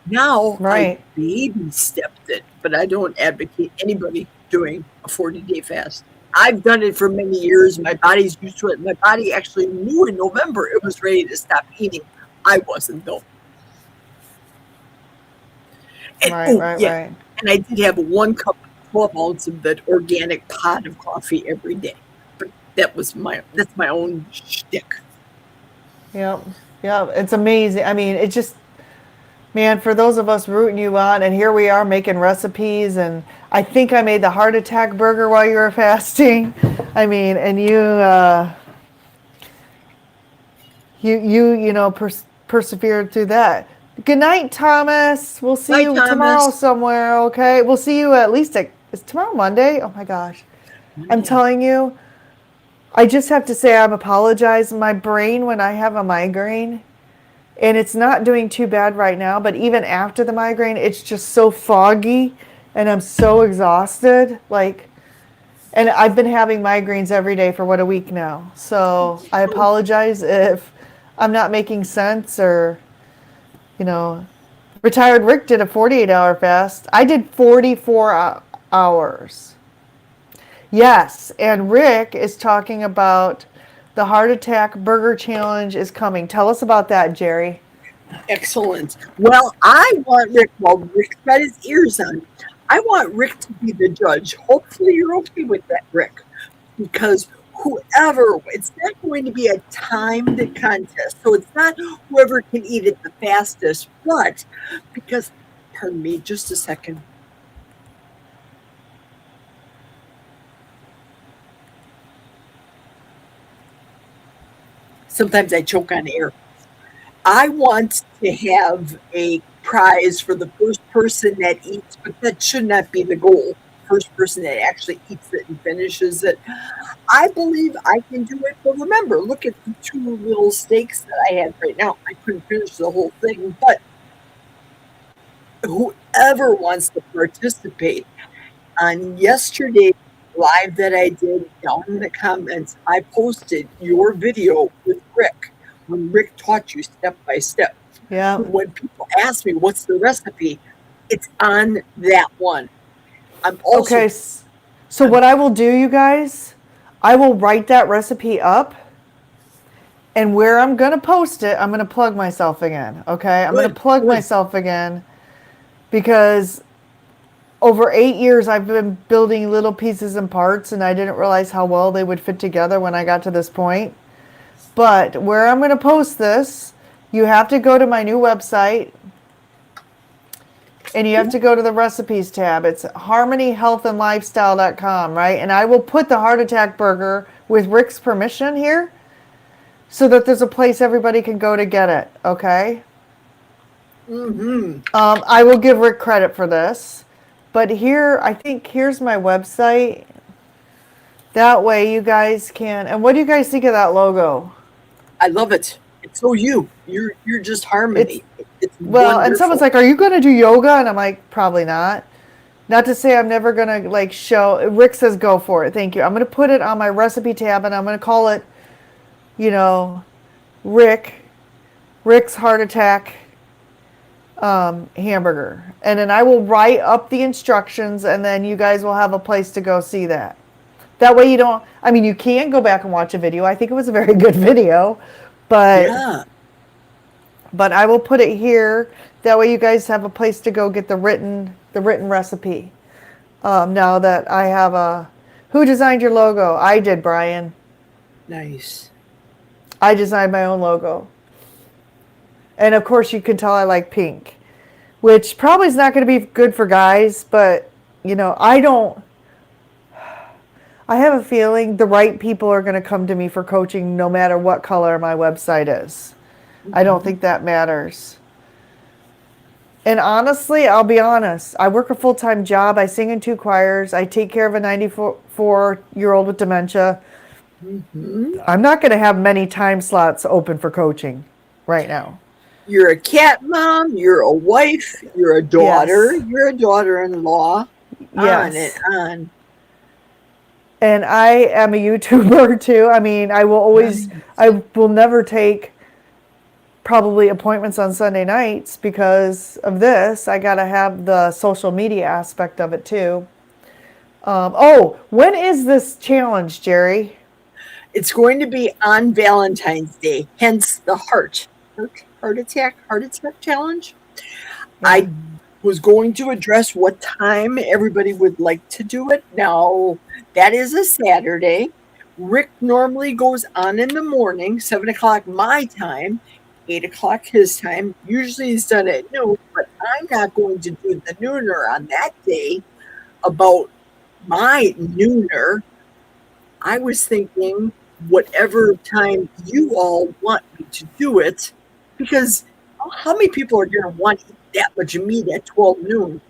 Speaker 2: Now I baby stepped it, but I don't advocate anybody doing a 40-day fast. I've done it for many years. My body's used to it. My body actually knew in November it was ready to stop eating. I wasn't, though. And, right. And I did have 1 cup, 12 ounces of that organic pot of coffee every day. But that's my own shtick.
Speaker 4: Yep. It's amazing. I mean, it just, man, for those of us rooting you on, and here we are making recipes, and I think I made the heart attack burger while you were fasting. I mean, and you persevered through that. Good night, Thomas. We'll see you tomorrow somewhere, okay? We'll see you at least is tomorrow Monday? Oh my gosh. Yeah. I'm telling you, I just have to say I apologize. My brain, when I have a migraine, and it's not doing too bad right now, but even after the migraine, it's just so foggy and I'm so exhausted. And I've been having migraines every day for a week now. So I apologize if I'm not making sense, or Retired Rick did a 48-hour fast. I did 44 hours. Yes, and Rick is talking about the Heart Attack Burger Challenge is coming. Tell us about that, Geri.
Speaker 2: Excellent. Well, I want Rick, Rick's got his ears on, I want Rick to be the judge. Hopefully you're okay with that, Rick, because it's not going to be a timed contest. So it's not whoever can eat it the fastest, but because, pardon me, just a second. Sometimes I choke on air. I want to have a prize for the first person that eats, but that should not be the goal. First person that actually eats it and finishes it. I believe I can do it, but remember, look at the 2 little steaks that I had right now. I couldn't finish the whole thing, but whoever wants to participate, on yesterday's live that I did, down in the comments, I posted your video with Rick when Rick taught you step by step.
Speaker 4: Yeah.
Speaker 2: When people ask me what's the recipe, it's on that one. I'm also
Speaker 4: Okay. So what I will do, you guys, I will write that recipe up, and where I'm going to post it, I'm going to plug myself again. Okay. I'm going to plug
Speaker 2: good.
Speaker 4: myself again because over 8 years I've been building little pieces and parts, and I didn't realize how well they would fit together when I got to this point. But where I'm going to post this, you have to go to my new website, and you have to go to the recipes tab. It's harmonyhealthandlifestyle.com, right? And I will put the heart attack burger with Rick's permission here so that there's a place everybody can go to get it, okay? I will give Rick credit for this. But here, I think here's my website. That way you guys can, and what do you guys think of that logo?
Speaker 2: I love it. It's so you. You're just harmony. It's
Speaker 4: Well,
Speaker 2: wonderful.
Speaker 4: and someone's like, "Are you going to do yoga?" And I'm like, "Probably not." Not to say I'm never going to like show. Rick says go for it. Thank you. I'm going to put it on my recipe tab, and I'm going to call it, Rick's heart attack hamburger. And then I will write up the instructions, and then you guys will have a place to go see that. That way you don't, I mean, you can go back and watch a video. I think it was a very good video, but
Speaker 2: Yeah.
Speaker 4: but I will put it here. That way you guys have a place to go get the written recipe. Now that I have who designed your logo? I did, Brian.
Speaker 2: Nice.
Speaker 4: I designed my own logo. And of course you can tell I like pink, which probably is not going to be good for guys, but I have a feeling the right people are going to come to me for coaching no matter what color my website is. I don't think that matters. And honestly, I'll be honest. I work a full-time job. I sing in 2 choirs. I take care of a 94-year-old with dementia. I'm not going to have many time slots open for coaching right now.
Speaker 2: You're a cat mom. You're a wife. You're a daughter.
Speaker 4: Yes.
Speaker 2: You're a daughter-in-law.
Speaker 4: Yes.
Speaker 2: On and on.
Speaker 4: And I am a YouTuber too. I mean, I will never take probably appointments on Sunday nights because of this. I got to have the social media aspect of it too. When is this challenge, Jerry?
Speaker 2: It's going to be on Valentine's Day, hence the heart attack challenge.
Speaker 4: Yeah.
Speaker 2: I was going to address what time everybody would like to do it. Now, that is a Saturday. Rick normally goes on in the morning, 7 o'clock my time, 8 o'clock his time. Usually he's done at noon, but I'm not going to do the nooner on that day about my nooner. I was thinking whatever time you all want me to do it, because how many people are going to want to eat that much meat at 12 noon,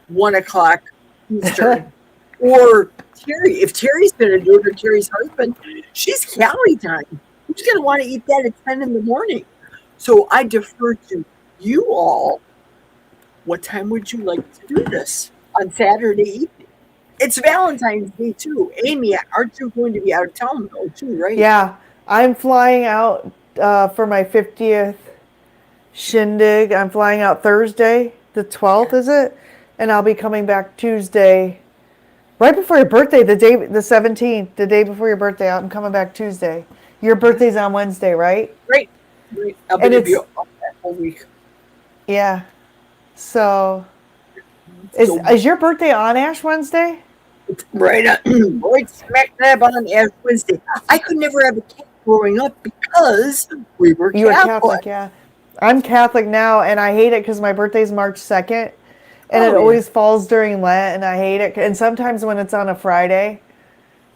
Speaker 2: 1 o'clock Eastern? Or Terry, if Terry's going to do it, or Terry's husband, she's calorie time. Who's going to want to eat that at 10 in the morning? So I defer to you all. What time would you like to do this on Saturday evening? It's Valentine's Day too. Amy, aren't you going to be out of town though too, right?
Speaker 4: Yeah, I'm flying out for my 50th shindig. I'm flying out Thursday, the 12th, is it? And I'll be coming back Tuesday, right before your birthday, the 17th, the day before your birthday. I'm coming back Tuesday. Your birthday's on Wednesday, right?
Speaker 2: Right. I'll be off that whole week.
Speaker 4: Yeah. So, is your birthday on Ash Wednesday?
Speaker 2: It's right smack dab on Ash Wednesday. I could never have a kid growing up because we were Catholic.
Speaker 4: You were Catholic, yeah. I'm Catholic now, and I hate it because my birthday's March 2nd, and it always falls during Lent, and I hate it. And sometimes when it's on a Friday,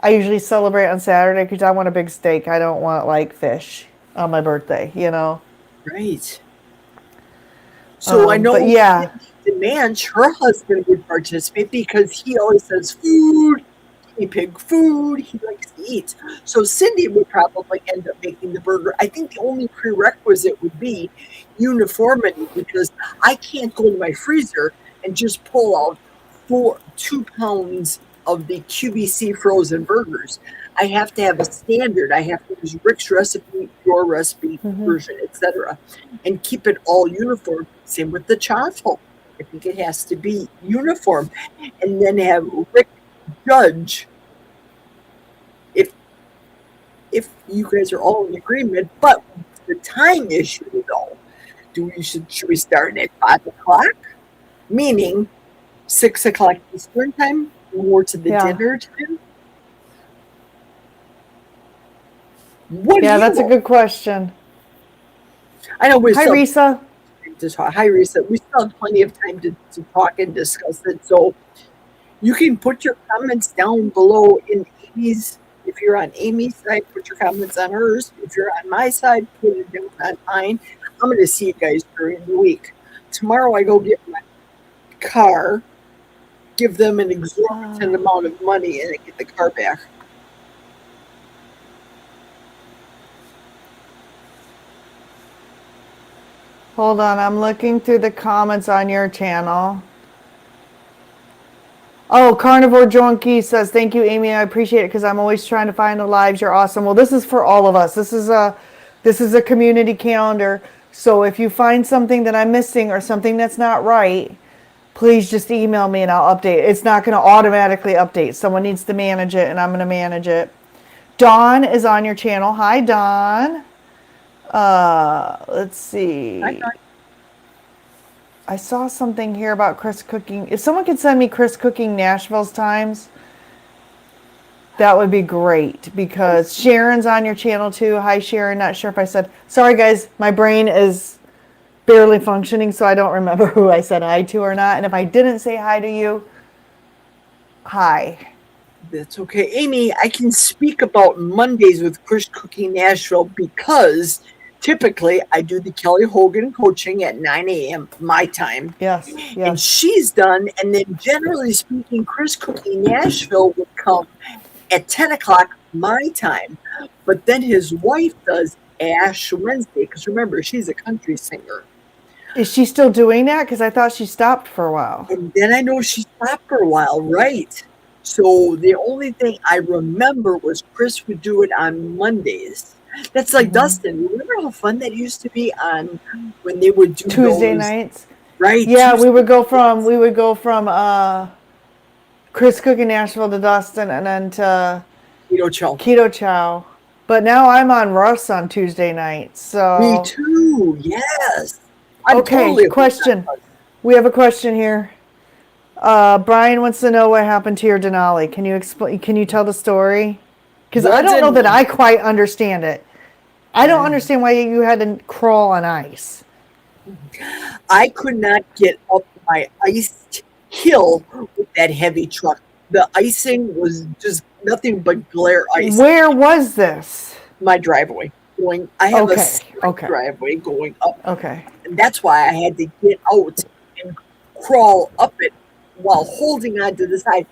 Speaker 4: I usually celebrate on Saturday because I want a big steak. I don't want, like, fish on my birthday,
Speaker 2: Right. So I know demands her husband would participate because he always says food, guinea pig food, he likes to eat. So Cindy would probably end up making the burger. I think the only prerequisite would be uniformity, because I can't go to my freezer and just pull out 2 pounds of the QVC frozen burgers. I have to have a standard. I have to use Rick's recipe, your recipe, version, etc., and keep it all uniform. Same with the chaffle. I think it has to be uniform, and then have Rick judge if you guys are all in agreement. But the time issue, though, should we start at 5 o'clock? Meaning 6 o'clock Eastern time, more to the dinner time.
Speaker 4: That's a good question.
Speaker 2: I know
Speaker 4: Hi, Risa.
Speaker 2: Hi, Risa. We still have plenty of time to talk and discuss it. So you can put your comments down below in Amy's. If you're on Amy's side, put your comments on hers. If you're on my side, put it down on mine. I'm going to see you guys during the week. Tomorrow I go get my car, give them an exorbitant amount of money, and I get the car back.
Speaker 4: Hold on, I'm looking through the comments on your channel. Oh, Carnivore Junkie says, thank you, Amy. I appreciate it because I'm always trying to find the lives. You're awesome. Well, this is for all of us. This is a community calendar. So if you find something that I'm missing or something that's not right, please just email me and I'll update it. It's not going to automatically update. Someone needs to manage it and I'm going to manage it. Dawn is on your channel. Hi, Dawn. Let's see.
Speaker 2: Hi, Dawn.
Speaker 4: I saw something here about Chris cooking. If someone could send me Chris cooking Nashville's times, that would be great because Sharon's on your channel too. Hi, Sharon. Not sure if I said, sorry guys, my brain is barely functioning, so I don't remember who I said hi to or not. And if I didn't say hi to you, hi.
Speaker 2: That's okay. Amy, I can speak about Mondays with Chris Cooking Nashville because typically I do the Kelly Hogan coaching at 9 a.m. my time.
Speaker 4: Yes.
Speaker 2: And she's done. And then generally speaking, Chris Cooking Nashville would come at 10 o'clock my time. But then his wife does Ash Wednesday because remember, she's a country singer.
Speaker 4: Is she still doing that? Because I thought she stopped for a while.
Speaker 2: And then I know she stopped for a while, right? So the only thing I remember was Chris would do it on Mondays. That's like Dustin. Remember how fun that used to be on when they would do
Speaker 4: Tuesday
Speaker 2: those,
Speaker 4: nights?
Speaker 2: right?
Speaker 4: Yeah, we would go from Chris Cooking Nashville to Dustin and then to Keto Chow. But now I'm on Russ on Tuesday nights. So
Speaker 2: me too. Yes.
Speaker 4: Okay, question. We have a question here. Brian wants to know what happened to your Denali. Can you explain? Can you tell the story? Because I don't know that I quite understand it. I don't understand why you had to crawl on ice.
Speaker 2: I could not get up my iced hill with that heavy truck. The icing was just nothing but glare ice.
Speaker 4: Where was this?
Speaker 2: My driveway. I have a driveway going up.
Speaker 4: Okay.
Speaker 2: And that's why I had to get out and crawl up it while holding on to the side.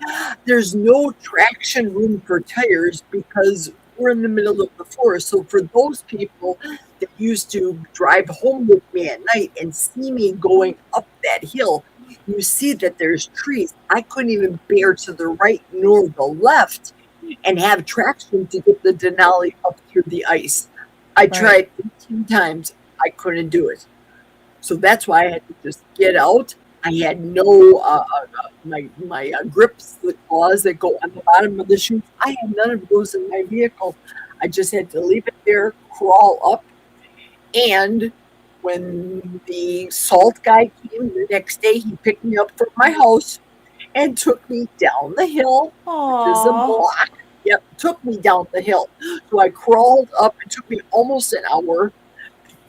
Speaker 2: There's no traction room for tires because we're in the middle of the forest. So for those people that used to drive home with me at night and see me going up that hill, you see that there's trees. I couldn't even bear to the right nor the left and have traction to get the Denali up through the ice. I tried 18 times. I couldn't do it. So that's why I had to just get out. I had no my grips, the claws that go on the bottom of the shoes. I had none of those in my vehicle. I just had to leave it there, crawl up. And when the salt guy came the next day, he picked me up from my house and took me down the hill. There's a block. Yep, took me down the hill. So I crawled up. It took me almost an hour.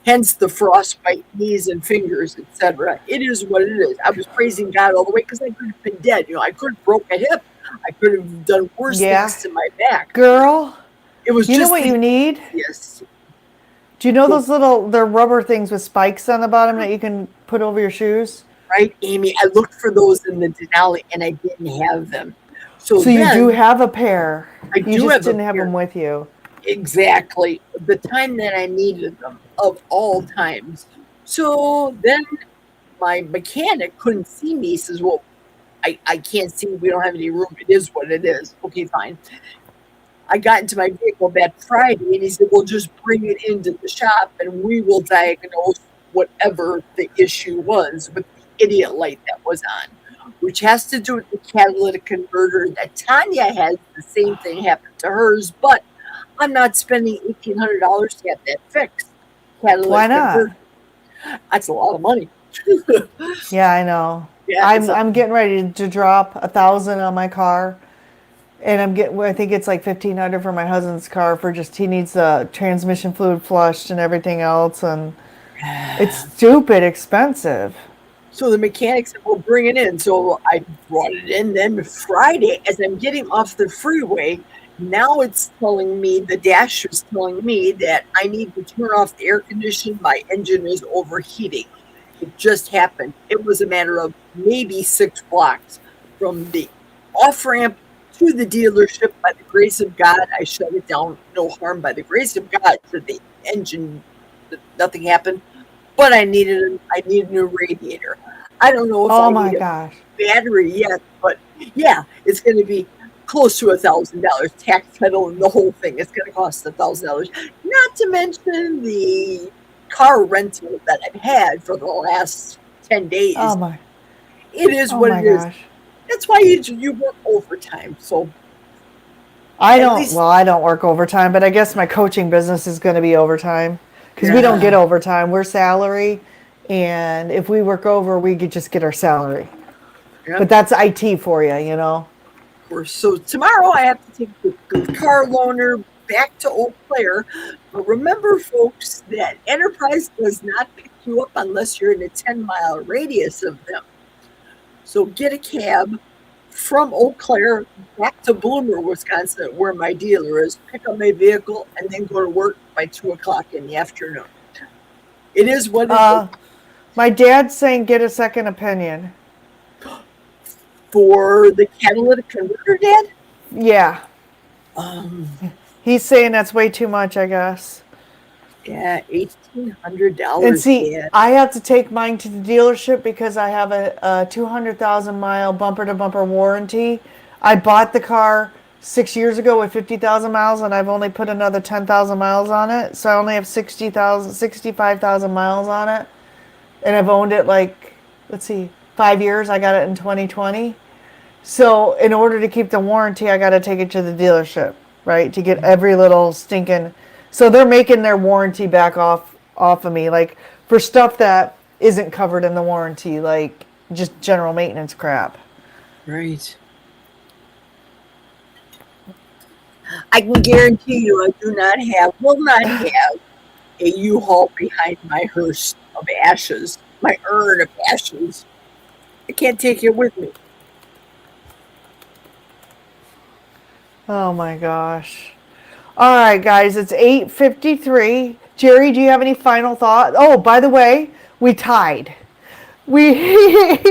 Speaker 2: Hence the frostbite, knees and fingers, etc. It is what it is. I was praising God all the way because I could have been dead. I could have broke a hip. I could have done worse things to my back.
Speaker 4: Girl,
Speaker 2: it was.
Speaker 4: You know what you need?
Speaker 2: Yes.
Speaker 4: Do you know those they're rubber things with spikes on the bottom that you can put over your shoes?
Speaker 2: Right, Amy. I looked for those in the Denali and I didn't have them. So
Speaker 4: you do have a pair.
Speaker 2: You
Speaker 4: just didn't have them with you.
Speaker 2: Exactly. The time that I needed them of all times. So then my mechanic couldn't see me. He says, well, I can't see. We don't have any room. It is what it is. Okay, fine. I got into my vehicle that Friday, and he said, "Well, just bring it into the shop, and we will diagnose whatever the issue was with the idiot light that was on, which has to do with the catalytic converter that Tanya has. The same thing happened to hers, but I'm not spending $1,800 to have that fixed.
Speaker 4: Why
Speaker 2: Catalytic
Speaker 4: not?
Speaker 2: converter. That's a lot of money.
Speaker 4: Yeah, I know.
Speaker 2: Yeah, it's
Speaker 4: I'm getting ready to drop 1,000 on my car, and I think it's like 1,500 for my husband's car for just he needs the transmission fluid flushed and everything else, and it's stupid expensive.
Speaker 2: So the mechanic said, "Well, bring it in." So I brought it in. Then Friday, as I'm getting off the freeway, now it's telling me, the dash is telling me that I need to turn off the air conditioning. My engine is overheating. It just happened. It was a matter of maybe 6 blocks from the off ramp to the dealership. By the grace of God, I shut it down. No harm by the grace of God to the engine. Nothing happened. But I need a new radiator. I don't know if
Speaker 4: Oh
Speaker 2: I
Speaker 4: my
Speaker 2: need a
Speaker 4: gosh.
Speaker 2: battery yet, but yeah, it's going to be close to $1,000. Tax title and the whole thing. It's going to cost $1,000. Not to mention the car rental that I've had for the last 10
Speaker 4: Oh
Speaker 2: days.
Speaker 4: my.
Speaker 2: It is
Speaker 4: Oh
Speaker 2: what
Speaker 4: my
Speaker 2: it is.
Speaker 4: gosh.
Speaker 2: That's why you work overtime. So
Speaker 4: I
Speaker 2: at
Speaker 4: don't,
Speaker 2: least,
Speaker 4: well, I don't work overtime, but I guess my coaching business is going to be overtime because we don't get
Speaker 2: yeah,
Speaker 4: overtime. We're salary. And if we work over, we could just get our salary.
Speaker 2: yeah.
Speaker 4: But that's IT for you, you know?
Speaker 2: Course. So tomorrow I have to take the car loaner back to Eau Claire. But remember, folks, that Enterprise does not pick you up unless you're in a 10-mile radius of them. So get a cab from Eau Claire back to Bloomer, Wisconsin, where my dealer is, pick up my vehicle, and then go to work by 2 o'clock in the afternoon. It is what it is.
Speaker 4: My dad's saying get a second opinion.
Speaker 2: For the catalytic converter, Dad?
Speaker 4: Yeah.
Speaker 2: Um,
Speaker 4: He's saying that's way too much, I guess.
Speaker 2: yeah,
Speaker 4: And
Speaker 2: $1,800,
Speaker 4: see,
Speaker 2: Dad.
Speaker 4: I have to take mine to the dealership because I have a 200,000 mile bumper to bumper warranty. I bought the car 6 years ago with 50,000 miles, and I've only put another 10,000 miles on it. So I only have 65,000 miles on it. And I've owned it like, let's see, 5 years. I got it in 2020. So in order to keep the warranty, I got to take it to the dealership, right? To get every little stinking. So they're making their warranty back off of me, like for stuff that isn't covered in the warranty, like just general maintenance crap.
Speaker 2: Right. I can guarantee you I will not have a U-Haul behind my hearse of ashes, my urn of ashes. I can't take it with me.
Speaker 4: Oh my gosh. All right, guys, it's 8:53. Jerry, do you have any final thought? Oh, by the way, we tied. We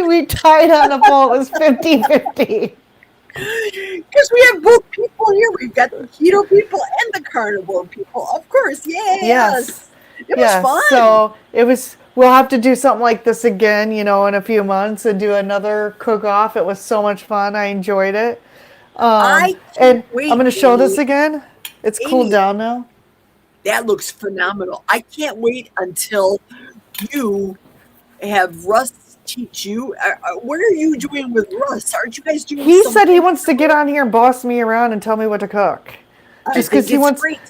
Speaker 4: we tied on the poll. It was 50-50.
Speaker 2: Because we have both people here. We've got the keto people and the carnivore people. Of course, yes. It was fun.
Speaker 4: So it was. We'll have to do something like this again, in a few months and do another cook-off. It was so much fun. I enjoyed it.
Speaker 2: I
Speaker 4: And
Speaker 2: can't wait,
Speaker 4: I'm going to show this
Speaker 2: Amy.
Speaker 4: again. It's cooled
Speaker 2: Amy,
Speaker 4: down now.
Speaker 2: that looks phenomenal. I can't wait until you have Russ teach you. What are you doing with Russ? Aren't you guys doing
Speaker 4: He
Speaker 2: something?
Speaker 4: said he wants to get on here and boss me around and tell me what to cook.
Speaker 2: I
Speaker 4: Just
Speaker 2: think
Speaker 4: because he
Speaker 2: it's
Speaker 4: wants.
Speaker 2: great.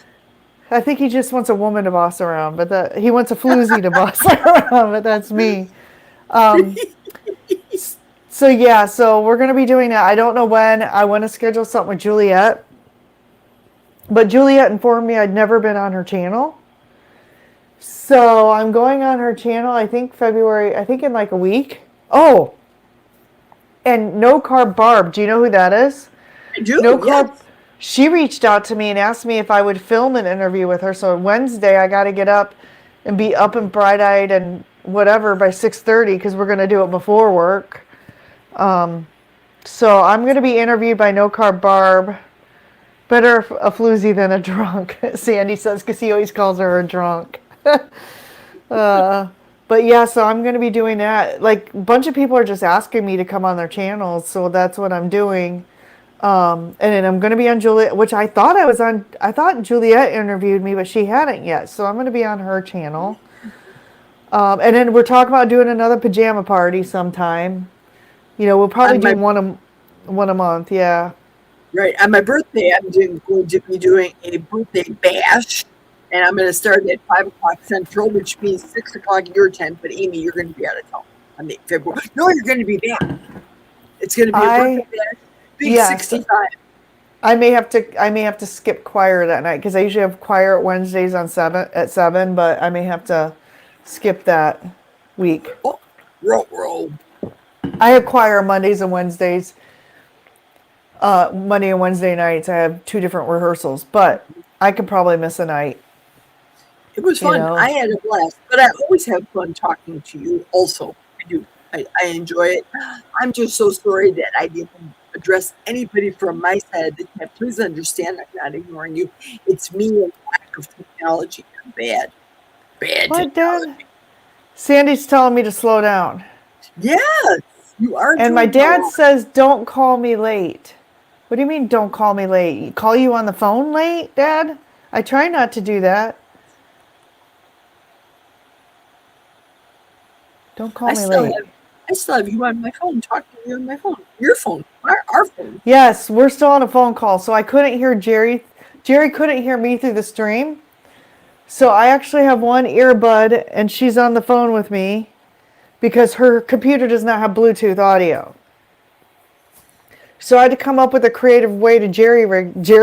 Speaker 4: I think he just wants a woman to boss around, but he wants a floozy to boss around, but that's me. So yeah, so we're gonna be doing that. I don't know when. I want to schedule something with Juliet, but Juliet informed me I'd never been on her channel. So I'm going on her channel. I think February. I think in like a week. Oh, and No Carb Barb. Do you know who that is?
Speaker 2: I do.
Speaker 4: No Carb.
Speaker 2: Yes.
Speaker 4: She reached out to me and asked me if I would film an interview with her. So Wednesday, I got to get up and be up and bright-eyed and whatever by 6:30 because we're going to do it before work. So I'm going to be interviewed by No Carb Barb. Better a floozy than a drunk, Sandy says, because he always calls her a drunk. But yeah, so I'm going to be doing that. Like, a bunch of people are just asking me to come on their channels, so that's what I'm doing. And then I'm going to be on Juliet, which I thought I was on. I thought Juliet interviewed me, but she hadn't yet. So I'm going to be on her channel. And then we're talking about doing another pajama party sometime. You know, we'll probably
Speaker 2: On
Speaker 4: do
Speaker 2: my-
Speaker 4: one a month. Yeah.
Speaker 2: Right. On my birthday, I'm going to be doing a birthday bash. And I'm going to start at 5 o'clock Central, which means 6 o'clock your time. But Amy, you're going to be out of town on the February. No, you're going to be back. It's going to be a birthday bash. Big
Speaker 4: Yes.
Speaker 2: 65.
Speaker 4: I may have to skip choir that night because I usually have choir at Wednesdays at 7, but I may have to skip that week.
Speaker 2: Oh, roll.
Speaker 4: I have choir Mondays and Wednesdays. Monday and Wednesday nights, I have 2 different rehearsals, but I could probably miss a night.
Speaker 2: It was fun.
Speaker 4: You know?
Speaker 2: I had a blast, but I always have fun talking to you also. I do. I enjoy it. I'm just so sorry that I didn't address anybody from my side of the chat. Please understand I'm not ignoring you. It's me and lack of technology. I'm bad.
Speaker 4: What,
Speaker 2: technology.
Speaker 4: Dad? Sandy's telling me to slow down.
Speaker 2: Yes, you are.
Speaker 4: And my
Speaker 2: doing
Speaker 4: dad
Speaker 2: well.
Speaker 4: says, don't call me late. What do you mean, don't call me late? Call you on the phone late, Dad? I try not to do that. Don't call me late.
Speaker 2: I still have you on my phone, talking to you on my phone. Your phone, our phone.
Speaker 4: Yes, we're still on a phone call, so I couldn't hear Jerry. Jerry couldn't hear me through the stream. So I actually have one earbud, and she's on the phone with me because her computer does not have Bluetooth audio. So I had to come up with a creative way to jerry rig this.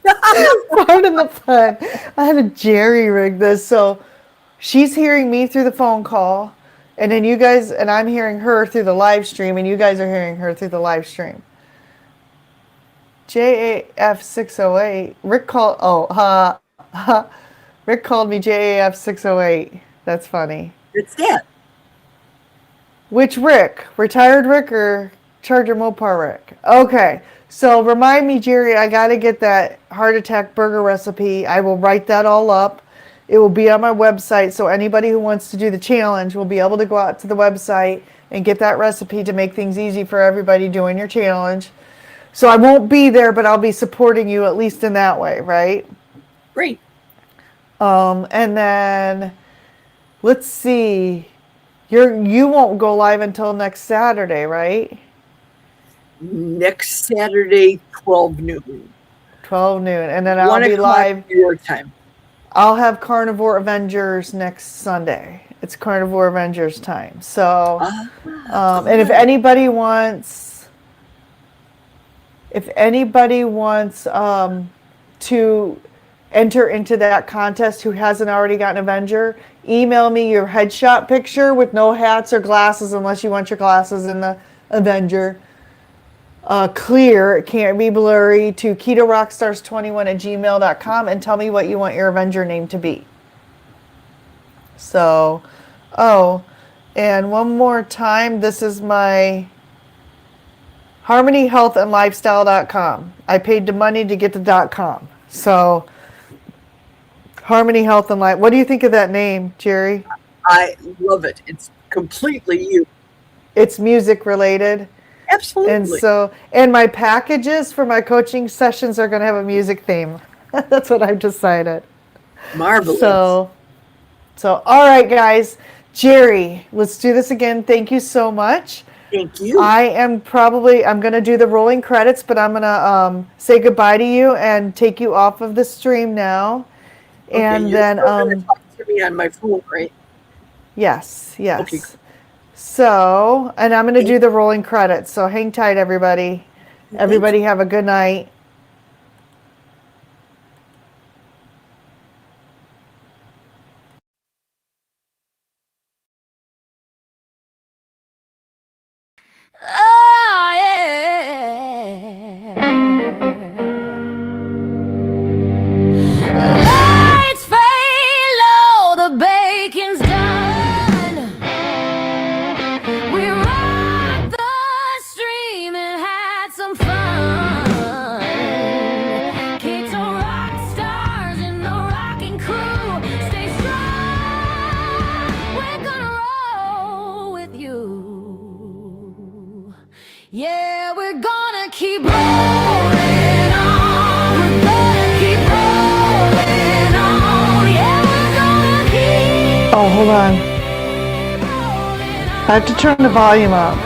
Speaker 4: Pardon the pun. I had to jerry rig this. So she's hearing me through the phone call, and then you guys, and I'm hearing her through the live stream, and you guys are hearing her through the live stream. JAF 608. Rick called. Rick called me JAF 608. That's funny.
Speaker 2: It's that.
Speaker 4: Which Rick? Retired Rick or Charger Mopar Rick? Okay. So remind me, Jerry, I got to get that heart attack burger recipe. I will write that all up. It will be on my website. So anybody who wants to do the challenge will be able to go out to the website and get that recipe to make things easy for everybody doing your challenge. So I won't be there, but I'll be supporting you at least in that way, right?
Speaker 2: Great.
Speaker 4: And then let's see. You won't go live until next Saturday, right?
Speaker 2: Next Saturday, 12 noon.
Speaker 4: 12 noon. And then I'll
Speaker 2: 1
Speaker 4: be
Speaker 2: o'clock
Speaker 4: live.
Speaker 2: New York time.
Speaker 4: I'll have Carnivore Avengers next Sunday. It's Carnivore Avengers time. So, and if anybody wants to enter into that contest who hasn't already gotten Avenger, email me your headshot picture with no hats or glasses unless you want your glasses in the Avenger. Clear, it can't be blurry, to ketorockstars21@gmail.com and tell me what you want your Avenger name to be. So, and one more time, this is my harmonyhealthandlifestyle.com. I paid the money to get the .com. So, Harmony Health and Life. What do you think of that name, Jerry?
Speaker 2: I love it. It's completely you.
Speaker 4: It's music related.
Speaker 2: Absolutely.
Speaker 4: And my packages for my coaching sessions are going to have a music theme. That's what I've decided.
Speaker 2: Marvelous.
Speaker 4: So all right, guys. Jerry, let's do this again. Thank you so much.
Speaker 2: Thank you.
Speaker 4: I'm going to do the rolling credits, but I'm going to say goodbye to you and take you off of the stream now.
Speaker 2: Okay,
Speaker 4: And
Speaker 2: you're
Speaker 4: then,
Speaker 2: still gonna talk to me on my phone, right?
Speaker 4: yes.
Speaker 2: Okay.
Speaker 4: So, and I'm going to do the rolling credits. So hang tight, everybody. Everybody have a good night.
Speaker 1: Oh, yeah. Lights fade low, the bacon's done. We rocked the stream and had some fun. Yeah, we're gonna keep rolling on. We're gonna keep rolling on. Yeah, we're gonna keep
Speaker 4: Oh, hold on.
Speaker 1: rolling on.
Speaker 4: I have to turn the volume up.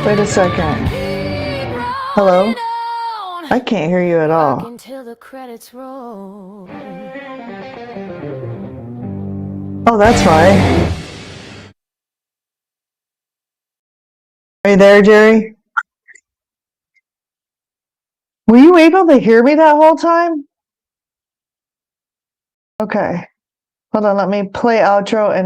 Speaker 4: Wait a second. Hello? I can't hear you at all.
Speaker 1: Until the credits roll.
Speaker 4: Oh, that's why. Are you there, Jerry? Were you able to hear me that whole time? Okay. Hold on, let me play outro and